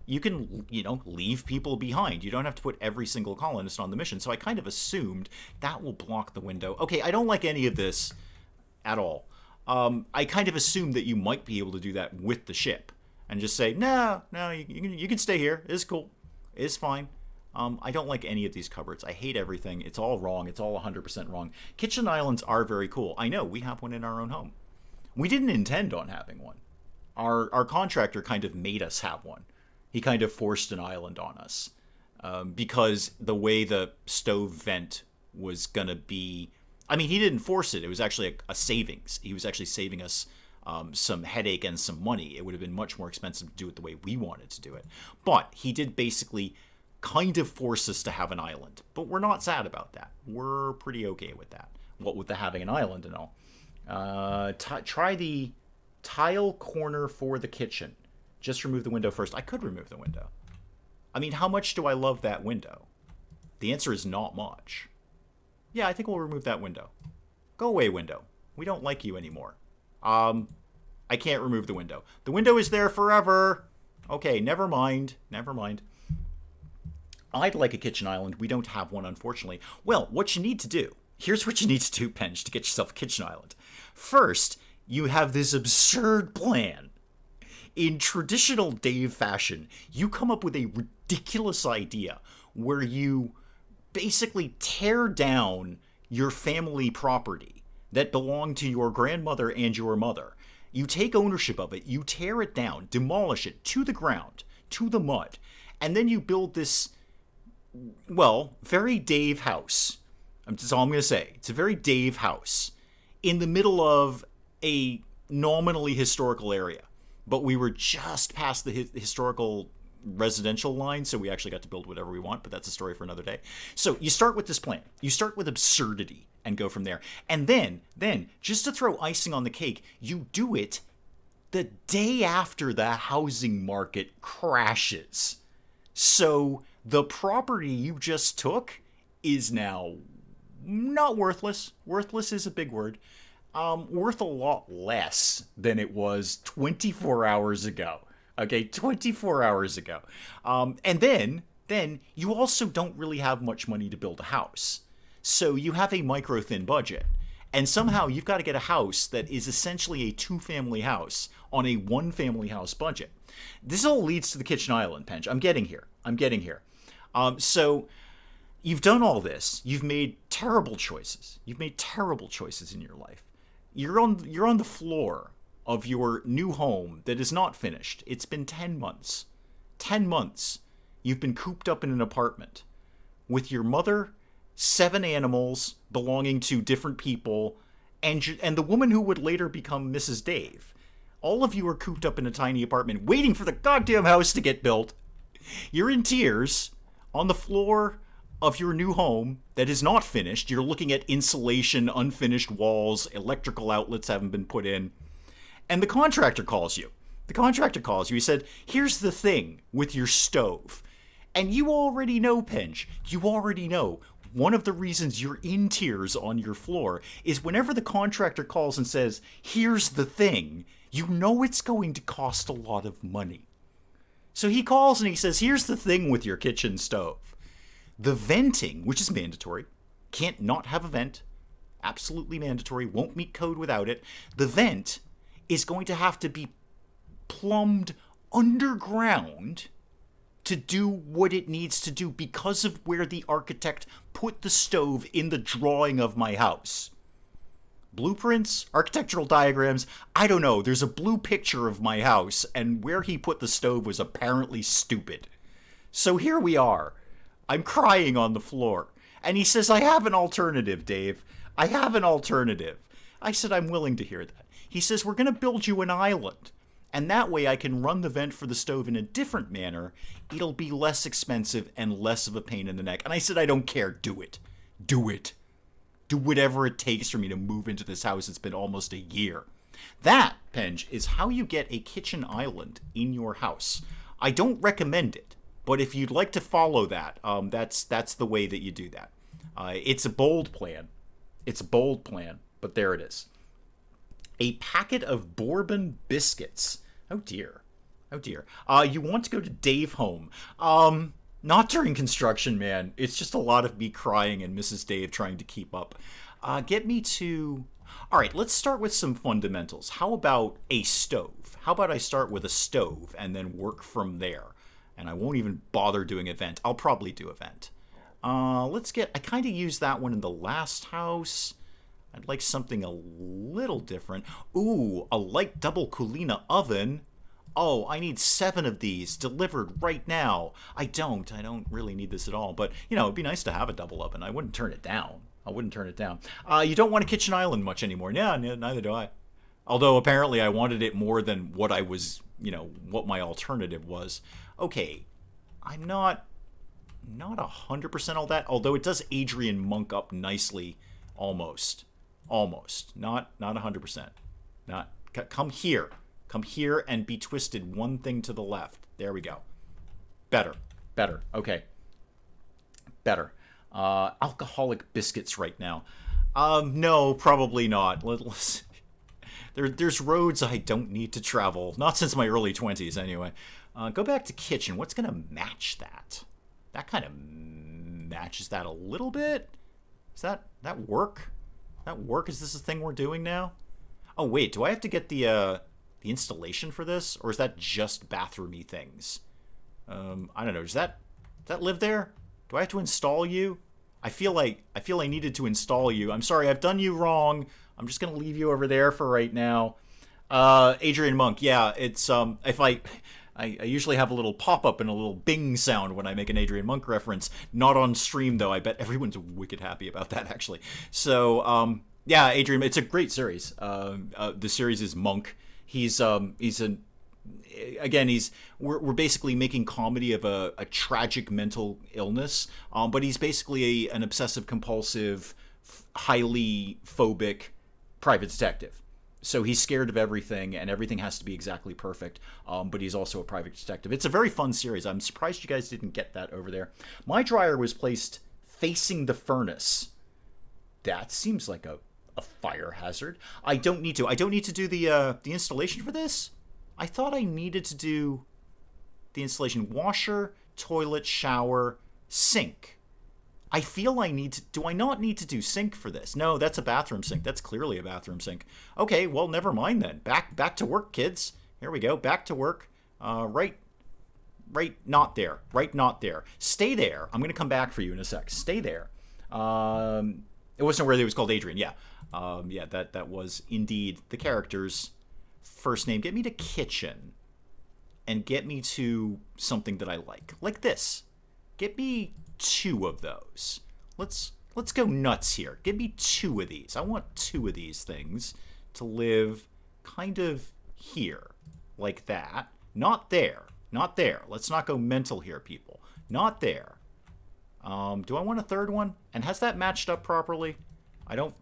You can, leave people behind. You don't have to put every single colonist on the mission. So I kind of assumed that will block the window. Okay, I don't like any of this at all. I kind of assumed that you might be able to do that with the ship. And just say, no, you can stay here. It's cool. It's fine. I don't like any of these cupboards. I hate everything. It's all wrong. It's all 100% wrong. Kitchen islands are very cool. I know, we have one in our own home. We didn't intend on having one. Our contractor kind of made us have one. He kind of forced an island on us. because the way the stove vent was going to be... I mean, he didn't force it. It was actually a savings. He was actually saving us some headache and some money. It would have been much more expensive to do it the way we wanted to do it. But he did basically kind of force us to have an island. But we're not sad about that. We're pretty okay with that. What with the having an island and all. Try the tile corner for the kitchen. Just remove the window first. I could remove the window. I mean, how much do I love that window? The answer is not much. Yeah, I think we'll remove that window. Go away, window. We don't like you anymore. I can't remove the window. The window is there forever. Okay, never mind. Never mind. I'd like a kitchen island. We don't have one, unfortunately. Well, what you need to do. Here's what you need to do, Penge, to get yourself a kitchen island. First, you have this absurd plan. In traditional Dave fashion, you come up with a ridiculous idea where you basically tear down your family property that belonged to your grandmother and your mother. You take ownership of it, you tear it down, demolish it to the ground, to the mud, and then you build this, well, very Dave house. That's all I'm going to say. It's a very Dave house in the middle of a nominally historical area. But we were just past the historical residential line, so we actually got to build whatever we want, but that's a story for another day. So you start with this plan. You start with absurdity and go from there. And then, just to throw icing on the cake, you do it the day after the housing market crashes. So the property you just took is now not worthless. Worthless is a big word. Worth a lot less than it was 24 hours ago. Okay, 24 hours ago. And then you also don't really have much money to build a house. So you have a micro-thin budget. And somehow you've got to get a house that is essentially a two-family house on a one-family house budget. This all leads to the kitchen island, Penge. I'm getting here. So you've done all this. You've made terrible choices. You've made terrible choices in your life. You're on the floor of your new home that is not finished. It's been 10 months. 10 months. You've been cooped up in an apartment with your mother, 7 animals belonging to different people, and the woman who would later become Mrs. Dave. All of you are cooped up in a tiny apartment waiting for the goddamn house to get built. You're in tears on the floor of your new home that is not finished. You're looking at insulation, unfinished walls, electrical outlets haven't been put in. And the contractor calls you. He said, here's the thing with your stove. And you already know, Penge, you already know. One of the reasons you're in tears on your floor is whenever the contractor calls and says, here's the thing, you know it's going to cost a lot of money. So he calls and he says, here's the thing with your kitchen stove. The venting, which is mandatory, can't not have a vent, absolutely mandatory, won't meet code without it. The vent is going to have to be plumbed underground to do what it needs to do because of where the architect put the stove in the drawing of my house. Blueprints, architectural diagrams, I don't know. There's a blue picture of my house, and where he put the stove was apparently stupid. So here we are. I'm crying on the floor. And he says, I have an alternative, Dave. I have an alternative. I said, I'm willing to hear that. He says, we're going to build you an island. And that way I can run the vent for the stove in a different manner. It'll be less expensive and less of a pain in the neck. And I said, I don't care. Do it. Do it. Do whatever it takes for me to move into this house. It's been almost a year. That, Penge, is how you get a kitchen island in your house. I don't recommend it. But if you'd like to follow that, that's the way that you do that. It's a bold plan. But there it is. A packet of bourbon biscuits. Oh dear. You want to go to Dave home. Not during construction, man. It's just a lot of me crying and Mrs. Dave trying to keep up. Get me to... Alright, let's start with some fundamentals. How about a stove? How about I start with a stove and then work from there? And I won't even bother doing a vent. I'll probably do a vent. I kind of used that one in the last house. I'd like something a little different. Ooh, a light double Kulina oven. Oh, I need 7 of these delivered right now. I don't. I don't really need this at all. But, it'd be nice to have a double oven. I wouldn't turn it down. I wouldn't turn it down. You don't want a kitchen island much anymore. Yeah, neither do I. Although apparently I wanted it more than what I was, what my alternative was. Okay, I'm not 100% all that. Although it does Adrian Monk up nicely, almost, not 100%. Not come here. Come here and be twisted one thing to the left. There we go. Better. Okay. Better. Alcoholic biscuits right now. No, probably not. There's roads I don't need to travel. Not since my early 20s, anyway. Go back to kitchen. What's going to match that? That kind of matches that a little bit. Does that work? That work? Is this a thing we're doing now? Oh, wait. Do I have to get the installation for this? Or is that just bathroomy things? I don't know. Does that live there? Do I have to install you? I feel I needed to install you. I'm sorry, I've done you wrong. I'm just gonna leave you over there for right now. Adrian Monk, yeah, it's if I usually have a little pop-up and a little bing sound when I make an Adrian Monk reference. Not on stream though. I bet everyone's wicked happy about that actually. So yeah, Adrian, it's a great series. The series is Monk. He's we're basically making comedy of a tragic mental illness, but he's basically an obsessive compulsive, highly phobic private detective. So he's scared of everything, and everything has to be exactly perfect, but he's also a private detective. It's a very fun series. I'm surprised you guys didn't get that over there. My dryer was placed facing the furnace. That seems like a fire hazard. I don't need to do the installation for this. I thought I needed to do the installation. Washer, toilet, shower, sink. I feel I need to... Do I not need to do sink for this? No, that's a bathroom sink. That's clearly a bathroom sink. Okay, well, never mind then. Back to work, kids. Here we go. Back to work. Right not there. Right not there. Stay there. I'm going to come back for you in a sec. Stay there. It wasn't where it was called Adrian. Yeah. Yeah, that was indeed the character's first name. Get me to kitchen. And get me to something that I like. Like this. Get me 2 of those. Let's go nuts here. Give me 2 of these. I want 2 of these things to live kind of here. Like that. Not there. Not there. Let's not go mental here, people. Not there. Do I want a 3rd one? And has that matched up properly? I don't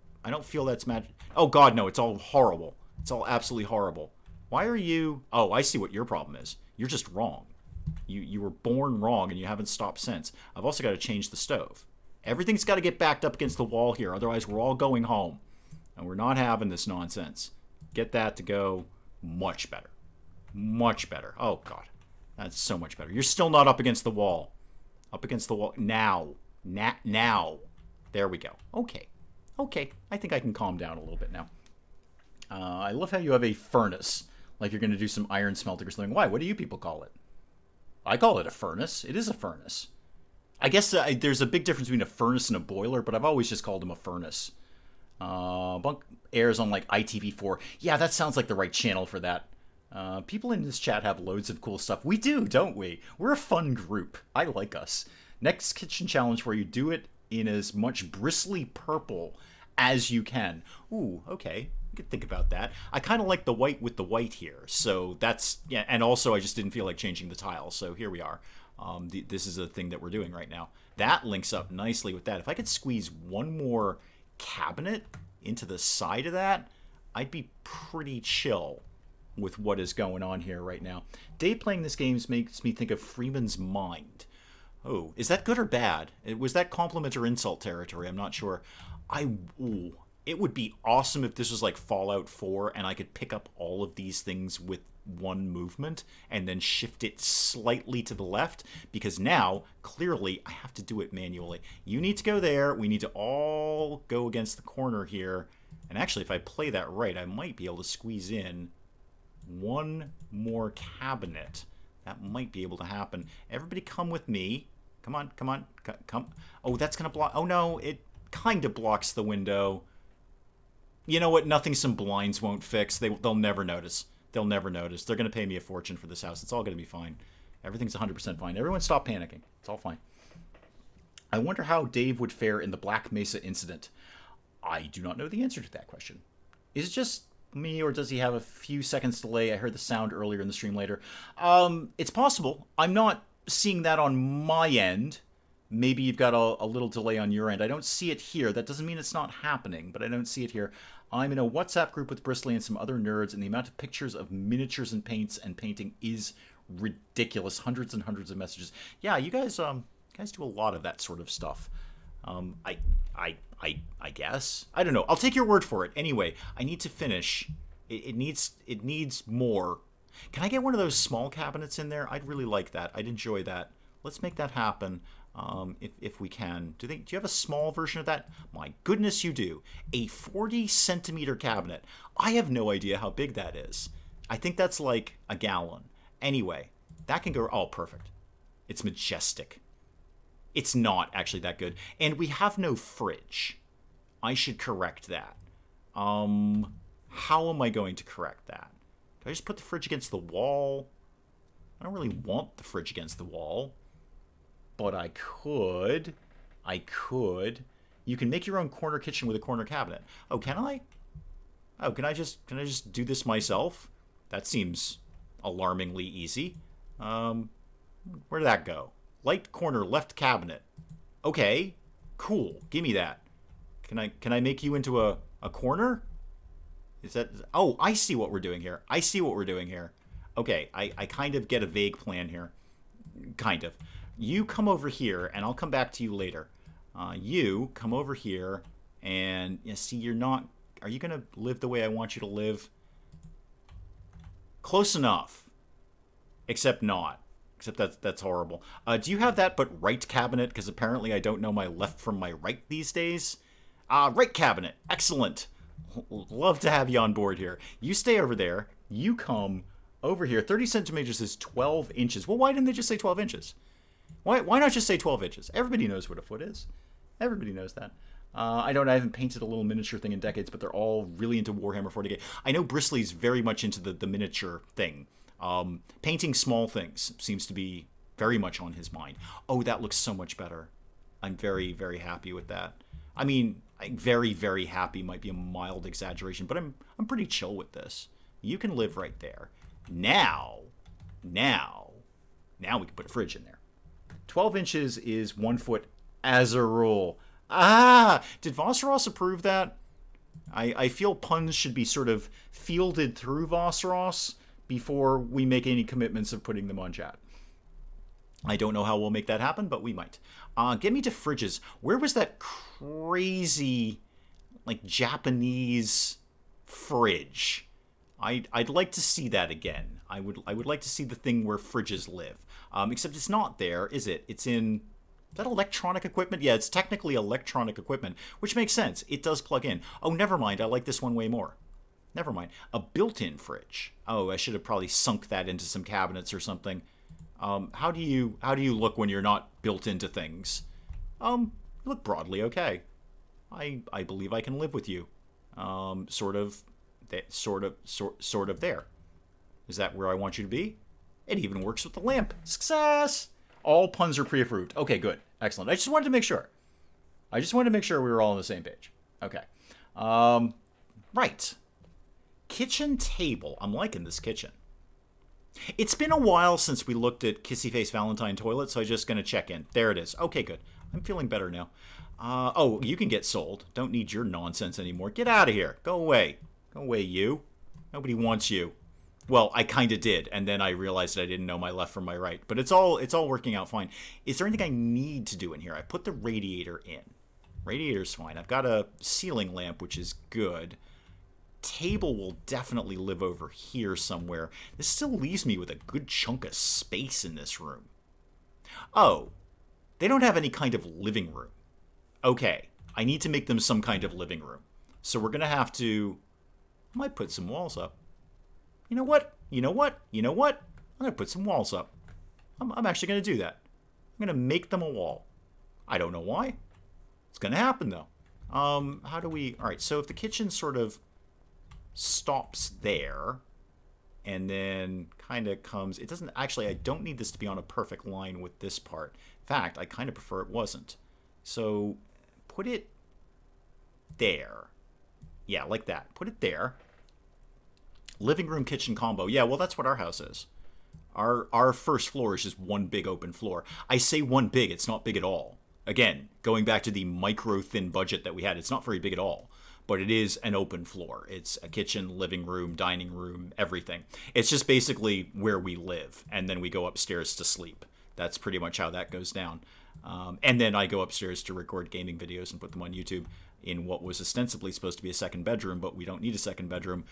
feel that's matched. Oh god, no, it's all horrible. It's all absolutely horrible. Why are you... Oh, I see what your problem is. You're just wrong. You were born wrong and you haven't stopped since. I've also got to change the stove. Everything's got to get backed up against the wall here, otherwise we're all going home. And we're not having this nonsense. Get that to go much better. Much better. Oh, God. That's so much better. You're still not up against the wall. Up against the wall. Now. Now. There we go. Okay. Okay. I think I can calm down a little bit now. I love how you have a furnace. Like you're going to do some iron smelting or something. Why? What do you people call it? I call it a furnace. It is a furnace. I guess there's a big difference between a furnace and a boiler, but I've always just called them a furnace. Bunk airs on like ITV4. Yeah, that sounds like the right channel for that. People in this chat have loads of cool stuff. We do, don't we? We're a fun group. I like us. Next kitchen challenge where you do it in as much bristly purple as you can. Ooh, okay. You could think about that. I kind of like the white with the white here. So that's... Yeah, and also I just didn't feel like changing the tile. So here we are. This is a thing that we're doing right now. That links up nicely with that. If I could squeeze one more cabinet into the side of that, I'd be pretty chill with what is going on here right now. Dave playing this game makes me think of Freeman's Mind. Oh, is that good or bad? Was that compliment or insult territory? I'm not sure. It would be awesome if this was like Fallout 4 and I could pick up all of these things with one movement and then shift it slightly to the left, because now clearly I have to do it manually. You need to go there. We need to all go against the corner here. And actually, if I play that right, I might be able to squeeze in one more cabinet. That might be able to happen. Everybody come with me. Come on, come on, come. Oh, that's going to block. Oh, no, it kind of blocks the window. You know what? Nothing some blinds won't fix. They'll never notice. They'll never notice. They're going to pay me a fortune for this house. It's all going to be fine. Everything's 100% fine. Everyone stop panicking. It's all fine. I wonder how Dave would fare in the Black Mesa incident. I do not know the answer to that question. Is it just me, or does he have a few seconds delay? I heard the sound earlier in the stream later. It's possible. I'm not seeing that on my end. Maybe you've got a little delay on your end. I don't see it here. That doesn't mean it's not happening, but I don't see it here. I'm in a WhatsApp group with Bristly and some other nerds, and the amount of pictures of miniatures and paints and painting is ridiculous. Hundreds and hundreds of messages. Yeah, you guys do a lot of that sort of stuff. I guess. I don't know. I'll take your word for it. Anyway, I need to finish. It needs more. Can I get one of those small cabinets in there? I'd really like that. I'd enjoy that. Let's make that happen. If we can. Do you have a small version of that? My goodness, you do. A 40 centimeter cabinet. I have no idea how big that is. I think that's like a gallon. Anyway, that can go. Oh, perfect. It's majestic. It's not actually that good. And we have no fridge. I should correct that. How am I going to correct that? Do I just put the fridge against the wall? I don't really want the fridge against the wall. But I could. You can make your own corner kitchen with a corner cabinet. Oh, can I? Oh, can I just do this myself? That seems alarmingly easy. Where did that go? Light corner left cabinet. Okay, cool. Give me that. Can I make you into a corner? Is that? Oh, I see what we're doing here. Okay, I kind of get a vague plan here. Kind of. You come over here, and I'll come back to you later. You come over here, and see, you're not. Are you gonna live the way I want you to live? Close enough, except not. Except that's horrible. Do you have that but right cabinet? Because apparently I don't know my left from my right these days. Right cabinet. Excellent. Love to have you on board here. You stay over there. You come over here. 30 centimeters is 12 inches. Well, why didn't they just say 12 inches? Why not just say 12 inches? Everybody knows what a foot is. Everybody knows that. I haven't painted a little miniature thing in decades, but they're all really into Warhammer 40k. I know Bristly's very much into the miniature thing. Painting small things seems to be very much on his mind. Oh, that looks so much better. I'm very, very happy with that. I mean, very, very happy might be a mild exaggeration, but I'm pretty chill with this. You can live right there. Now we can put a fridge in there. 12 inches is 1 foot as a rule. Did Vosseros approve that? I feel puns should be sort of fielded through Vosseros before we make any commitments of putting them on chat. I don't know how we'll make that happen, but we might. Get me to fridges. Where was that crazy, like, Japanese fridge? I'd like to see that again. I would like to see the thing where fridges live. Except it's not there, is it? It's in... Is that electronic equipment? Yeah, it's technically electronic equipment, which makes sense. It does plug in. Oh, never mind. I like this one way more. Never mind. A built-in fridge. Oh, I should have probably sunk that into some cabinets or something. How do you look when you're not built into things? You look broadly okay. I believe I can live with you. Sort of there. Is that where I want you to be? It even works with the lamp. Success! All puns are pre-approved. Okay, good. Excellent. I just wanted to make sure. We were all on the same page. Okay. Right. Kitchen table. I'm liking this kitchen. It's been a while since we looked at Kissy Face Valentine toilet, so I'm just going to check in. There it is. Okay, good. I'm feeling better now. Oh, you can get sold. Don't need your nonsense anymore. Get out of here. Go away. Go away, you. Nobody wants you. Well, I kind of did, and then I realized that I didn't know my left from my right. But it's all working out fine. Is there anything I need to do in here? I put the radiator in. Radiator's fine. I've got a ceiling lamp, which is good. Table will definitely live over here somewhere. This still leaves me with a good chunk of space in this room. Oh, they don't have any kind of living room. Okay, I need to make them some kind of living room. So we're going to have to... I might put some walls up. You know what? I'm going to put some walls up. I'm actually going to do that. I'm going to make them a wall. I don't know why. It's going to happen, though. How do we... All right, so if the kitchen sort of stops there, and then kind of comes. It doesn't actually. I don't need this to be on a perfect line with this part. In fact, I kind of prefer it wasn't. So put it there. Yeah, like that. Put it there. Living room kitchen combo. Yeah, well, that's what our house is. Our first floor is just one big open floor. I say one big, it's not big at all. Again, going back to the micro thin budget that we had, it's not very big at all. But it is an open floor. It's a kitchen, living room, dining room, everything. It's just basically where we live, and then we go upstairs to sleep. That's pretty much how that goes down. And then I go upstairs to record gaming videos and put them on YouTube in what was ostensibly supposed to be a second bedroom, but we don't need a second bedroom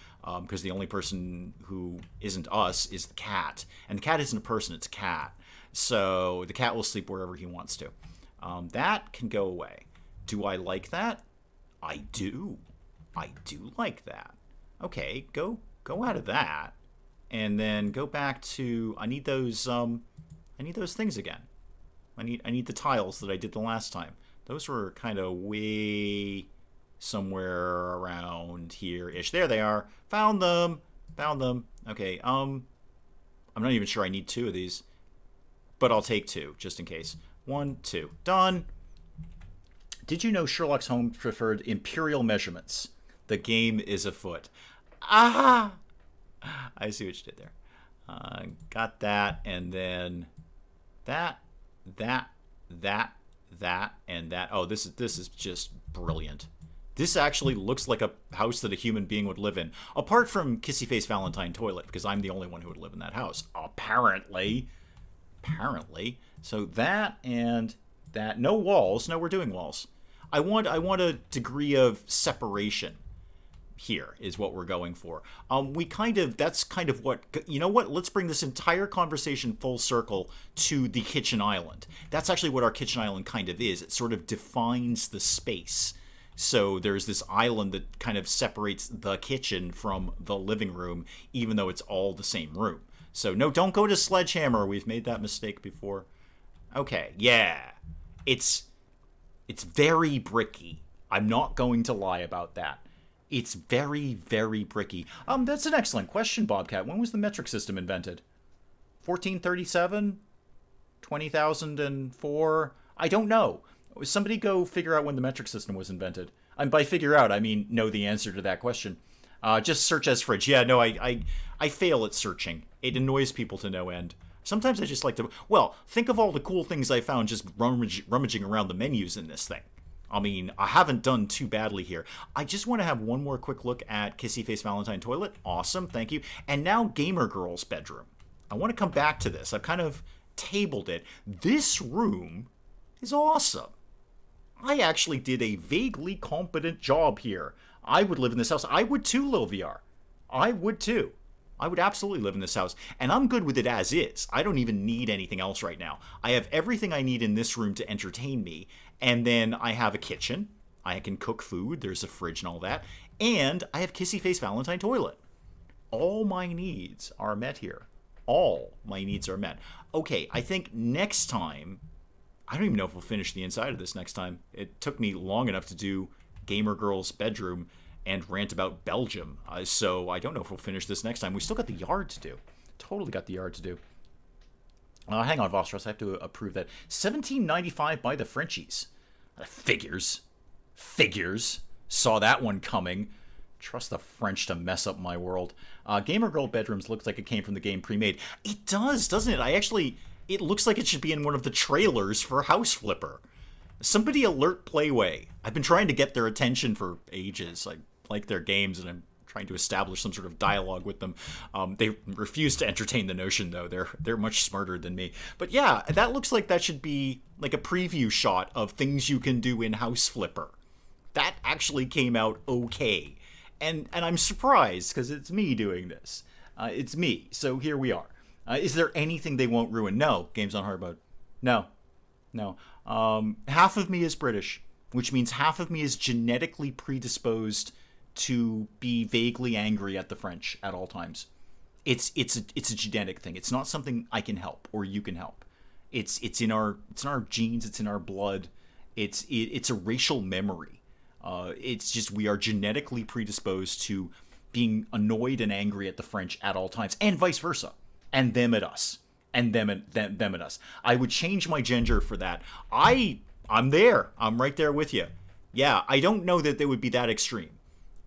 because the only person who isn't us is the cat. And the cat isn't a person, it's a cat. So the cat will sleep wherever he wants to. That can go away. Do I like that? I do. I do like that. Okay, go out of that. And then go back to I need those things again. I need the tiles that I did the last time. Those were kind of way somewhere around here-ish. There they are. Found them. Okay, I'm not even sure I need two of these. But I'll take two, just in case. 1, 2. Done. Did you know Sherlock Holmes preferred imperial measurements? The game is afoot. Ah! I see what you did there. Got that, and then that, and that. Oh, this is just brilliant. This actually looks like a house that a human being would live in. Apart from Kissy Face Valentine Toilet, because I'm the only one who would live in that house. Apparently. So that and that. No walls. No, we're doing walls. I want a degree of separation here is what we're going for. That's kind of what, you know what, let's bring this entire conversation full circle to the kitchen island. That's actually what our kitchen island kind of is. It sort of defines the space. So there's this island that kind of separates the kitchen from the living room, even though it's all the same room. So no, don't go to Sledgehammer. We've made that mistake before. Okay, yeah. It's very bricky. I'm not going to lie about that. It's very, very bricky. That's an excellent question, Bobcat. When was the metric system invented? 1437? 20,004? I don't know. Somebody go figure out when the metric system was invented. And by figure out, I mean know the answer to that question. Just search as fridge. Yeah, no, I fail at searching. It annoys people to no end. Sometimes I just like to... Well, think of all the cool things I found just rummaging around the menus in this thing. I mean, I haven't done too badly here. I just want to have one more quick look at Kissy Face Valentine Toilet. Awesome, thank you. And now Gamer Girl's bedroom. I want to come back to this. I've kind of tabled it. This room is awesome. I actually did a vaguely competent job here. I would live in this house. I would too, Lil VR. I would too. I would absolutely live in this house. And I'm good with it as is. I don't even need anything else right now. I have everything I need in this room to entertain me. And then I have a kitchen. I can cook food. There's a fridge and all that. And I have Kissy Face Valentine Toilet. All my needs are met here. All my needs are met. Okay, I think next time... I don't even know if we'll finish the inside of this next time. It took me long enough to do Gamer Girl's bedroom and rant about Belgium. So I don't know if we'll finish this next time. We still got the yard to do. Totally got the yard to do. Hang on, Vostros. I have to approve that. $17.95 by the Frenchies. Figures. Saw that one coming. Trust the French to mess up my world. Gamer Girl Bedrooms looks like it came from the game pre-made. It does, doesn't it? It looks like it should be in one of the trailers for House Flipper. Somebody alert Playway. I've been trying to get their attention for ages. I like their games, and I'm trying to establish some sort of dialogue with them. They refuse to entertain the notion, though. They're much smarter than me. But yeah, that looks like that should be like a preview shot of things you can do in House Flipper. That actually came out okay. And I'm surprised, because it's me doing this. It's me, so here we are. Is there anything they won't ruin? No. Games on hard mode. No. Half of me is British, which means half of me is genetically predisposed to be vaguely angry at the French at all times. It's a genetic thing. It's not something I can help or you can help. It's in our genes. It's in our blood. It's a racial memory. It's just we are genetically predisposed to being annoyed and angry at the French at all times, and vice versa, and them at us, and them at us. I would change my gender for that. I'm there. I'm right there with you. Yeah, I don't know that they would be that extreme.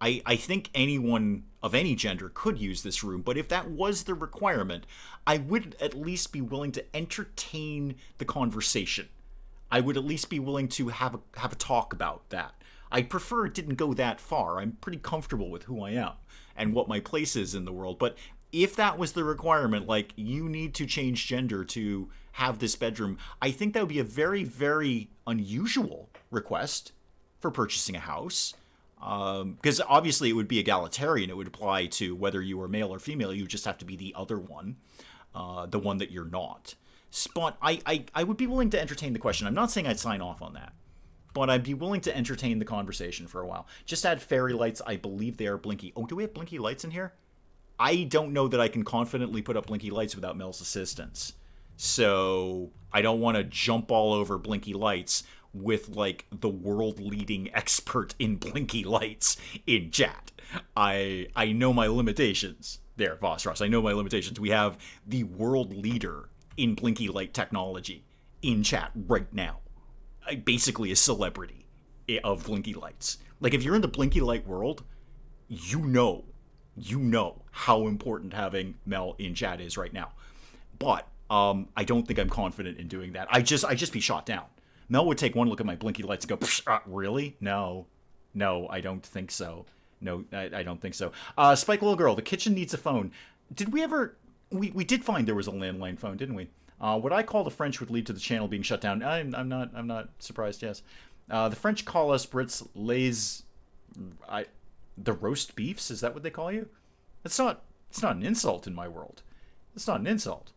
I think anyone of any gender could use this room, but if that was the requirement, I would at least be willing to entertain the conversation. I would at least be willing to have a talk about that. I prefer it didn't go that far. I'm pretty comfortable with who I am and what my place is in the world. But if that was the requirement, like you need to change gender to have this bedroom, I think that would be a very, very unusual request for purchasing a house. Because obviously it would be egalitarian. It would apply to whether you were male or female. You just have to be the other one, the one that you're not. But I would be willing to entertain the question. I'm not saying I'd sign off on that, but I'd be willing to entertain the conversation for a while. Just add fairy lights. I believe they are blinky. Oh, do we have blinky lights in here? I don't know that I can confidently put up blinky lights without Mel's assistance. So I don't want to jump all over blinky lights with like the world leading expert in blinky lights in chat. I know my limitations there, Voss. I know my limitations. We have the world leader in blinky light technology in chat right now. Basically a celebrity of blinky lights. Like if you're in the blinky light world, you know how important having Mel in chat is right now. But I don't think I'm confident in doing that. I just be shot down. Mel would take one look at my blinky lights and go, really? No, I don't think so. No, I don't think so. Spike Little Girl, the kitchen needs a phone. Did we ever... We did find there was a landline phone, didn't we? What I call the French would lead to the channel being shut down. I'm not surprised, yes. The French call us Brits the roast beefs? Is that what they call you? It's not an insult in my world. It's not an insult.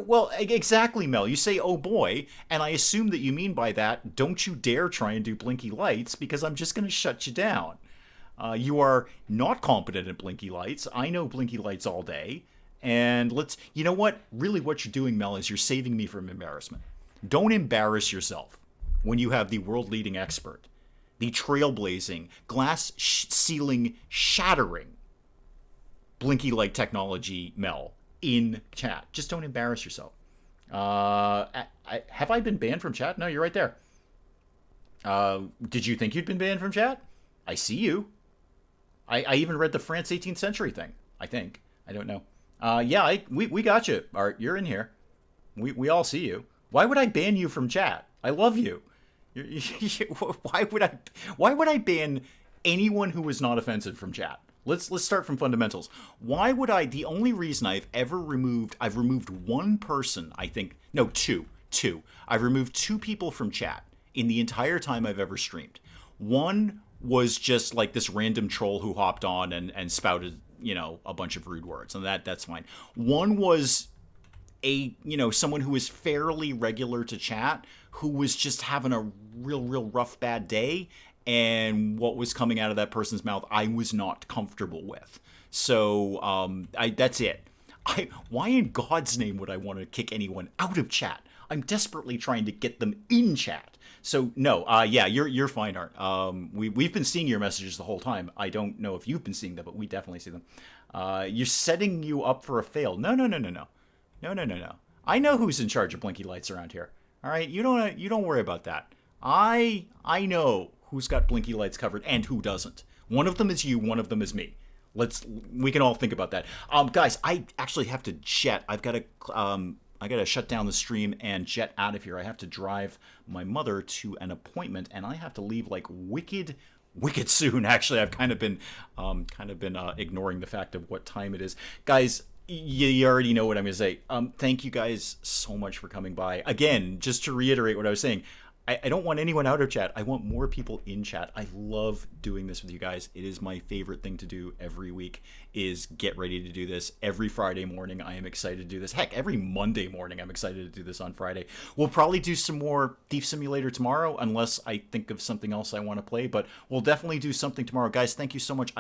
Well, exactly, Mel. You say, oh boy, and I assume that you mean by that, don't you dare try and do blinky lights, because I'm just going to shut you down. You are not competent at blinky lights. I know blinky lights all day. And you know what? Really what you're doing, Mel, is you're saving me from embarrassment. Don't embarrass yourself when you have the world-leading expert, the trailblazing, glass ceiling shattering blinky light technology, Mel, in chat. Just don't embarrass yourself. Have I been banned from chat? No, you're right there. Did you think you'd been banned from chat? I see you. I even read the France 18th century thing, I think. I don't know. Yeah, we got you, Art. You're in here. We all see you. Why would I ban you from chat? I love you. Why would I ban anyone who was not offensive from chat? Let's start from fundamentals. Why would I? The only reason I've removed one person, I think. No, two. I've removed two people from chat in the entire time I've ever streamed. One was just like this random troll who hopped on and spouted, a bunch of rude words, and that's fine. One was someone who was fairly regular to chat, who was just having a real rough bad day, and what was coming out of that person's mouth I was not comfortable with. So that's it. Why in God's name would I want to kick anyone out of chat? I'm desperately trying to get them in chat. So no, yeah, you're fine, Art. We've been seeing your messages the whole time. I don't know if you've been seeing them, but we definitely see them. You're setting you up for a fail. No. I know who's in charge of blinky lights around here. All right, you don't worry about that. I know who's got blinky lights covered and who doesn't. One of them is you. One of them is me. We can all think about that. Guys, I actually have to jet. I gotta shut down the stream and jet out of here. I have to drive my mother to an appointment, and I have to leave like wicked soon. Actually, I've kind of been ignoring the fact of what time it is, guys. You already know what I'm gonna say. Thank you guys so much for coming by. Again, just to reiterate what I was saying, I don't want anyone out of chat. I want more people in chat. I love doing this with you guys. It is my favorite thing to do every week, is get ready to do this. Every Friday morning, I am excited to do this. Heck, every Monday morning, I'm excited to do this on Friday. We'll probably do some more Thief Simulator tomorrow, unless I think of something else I want to play, but we'll definitely do something tomorrow. Guys, thank you so much.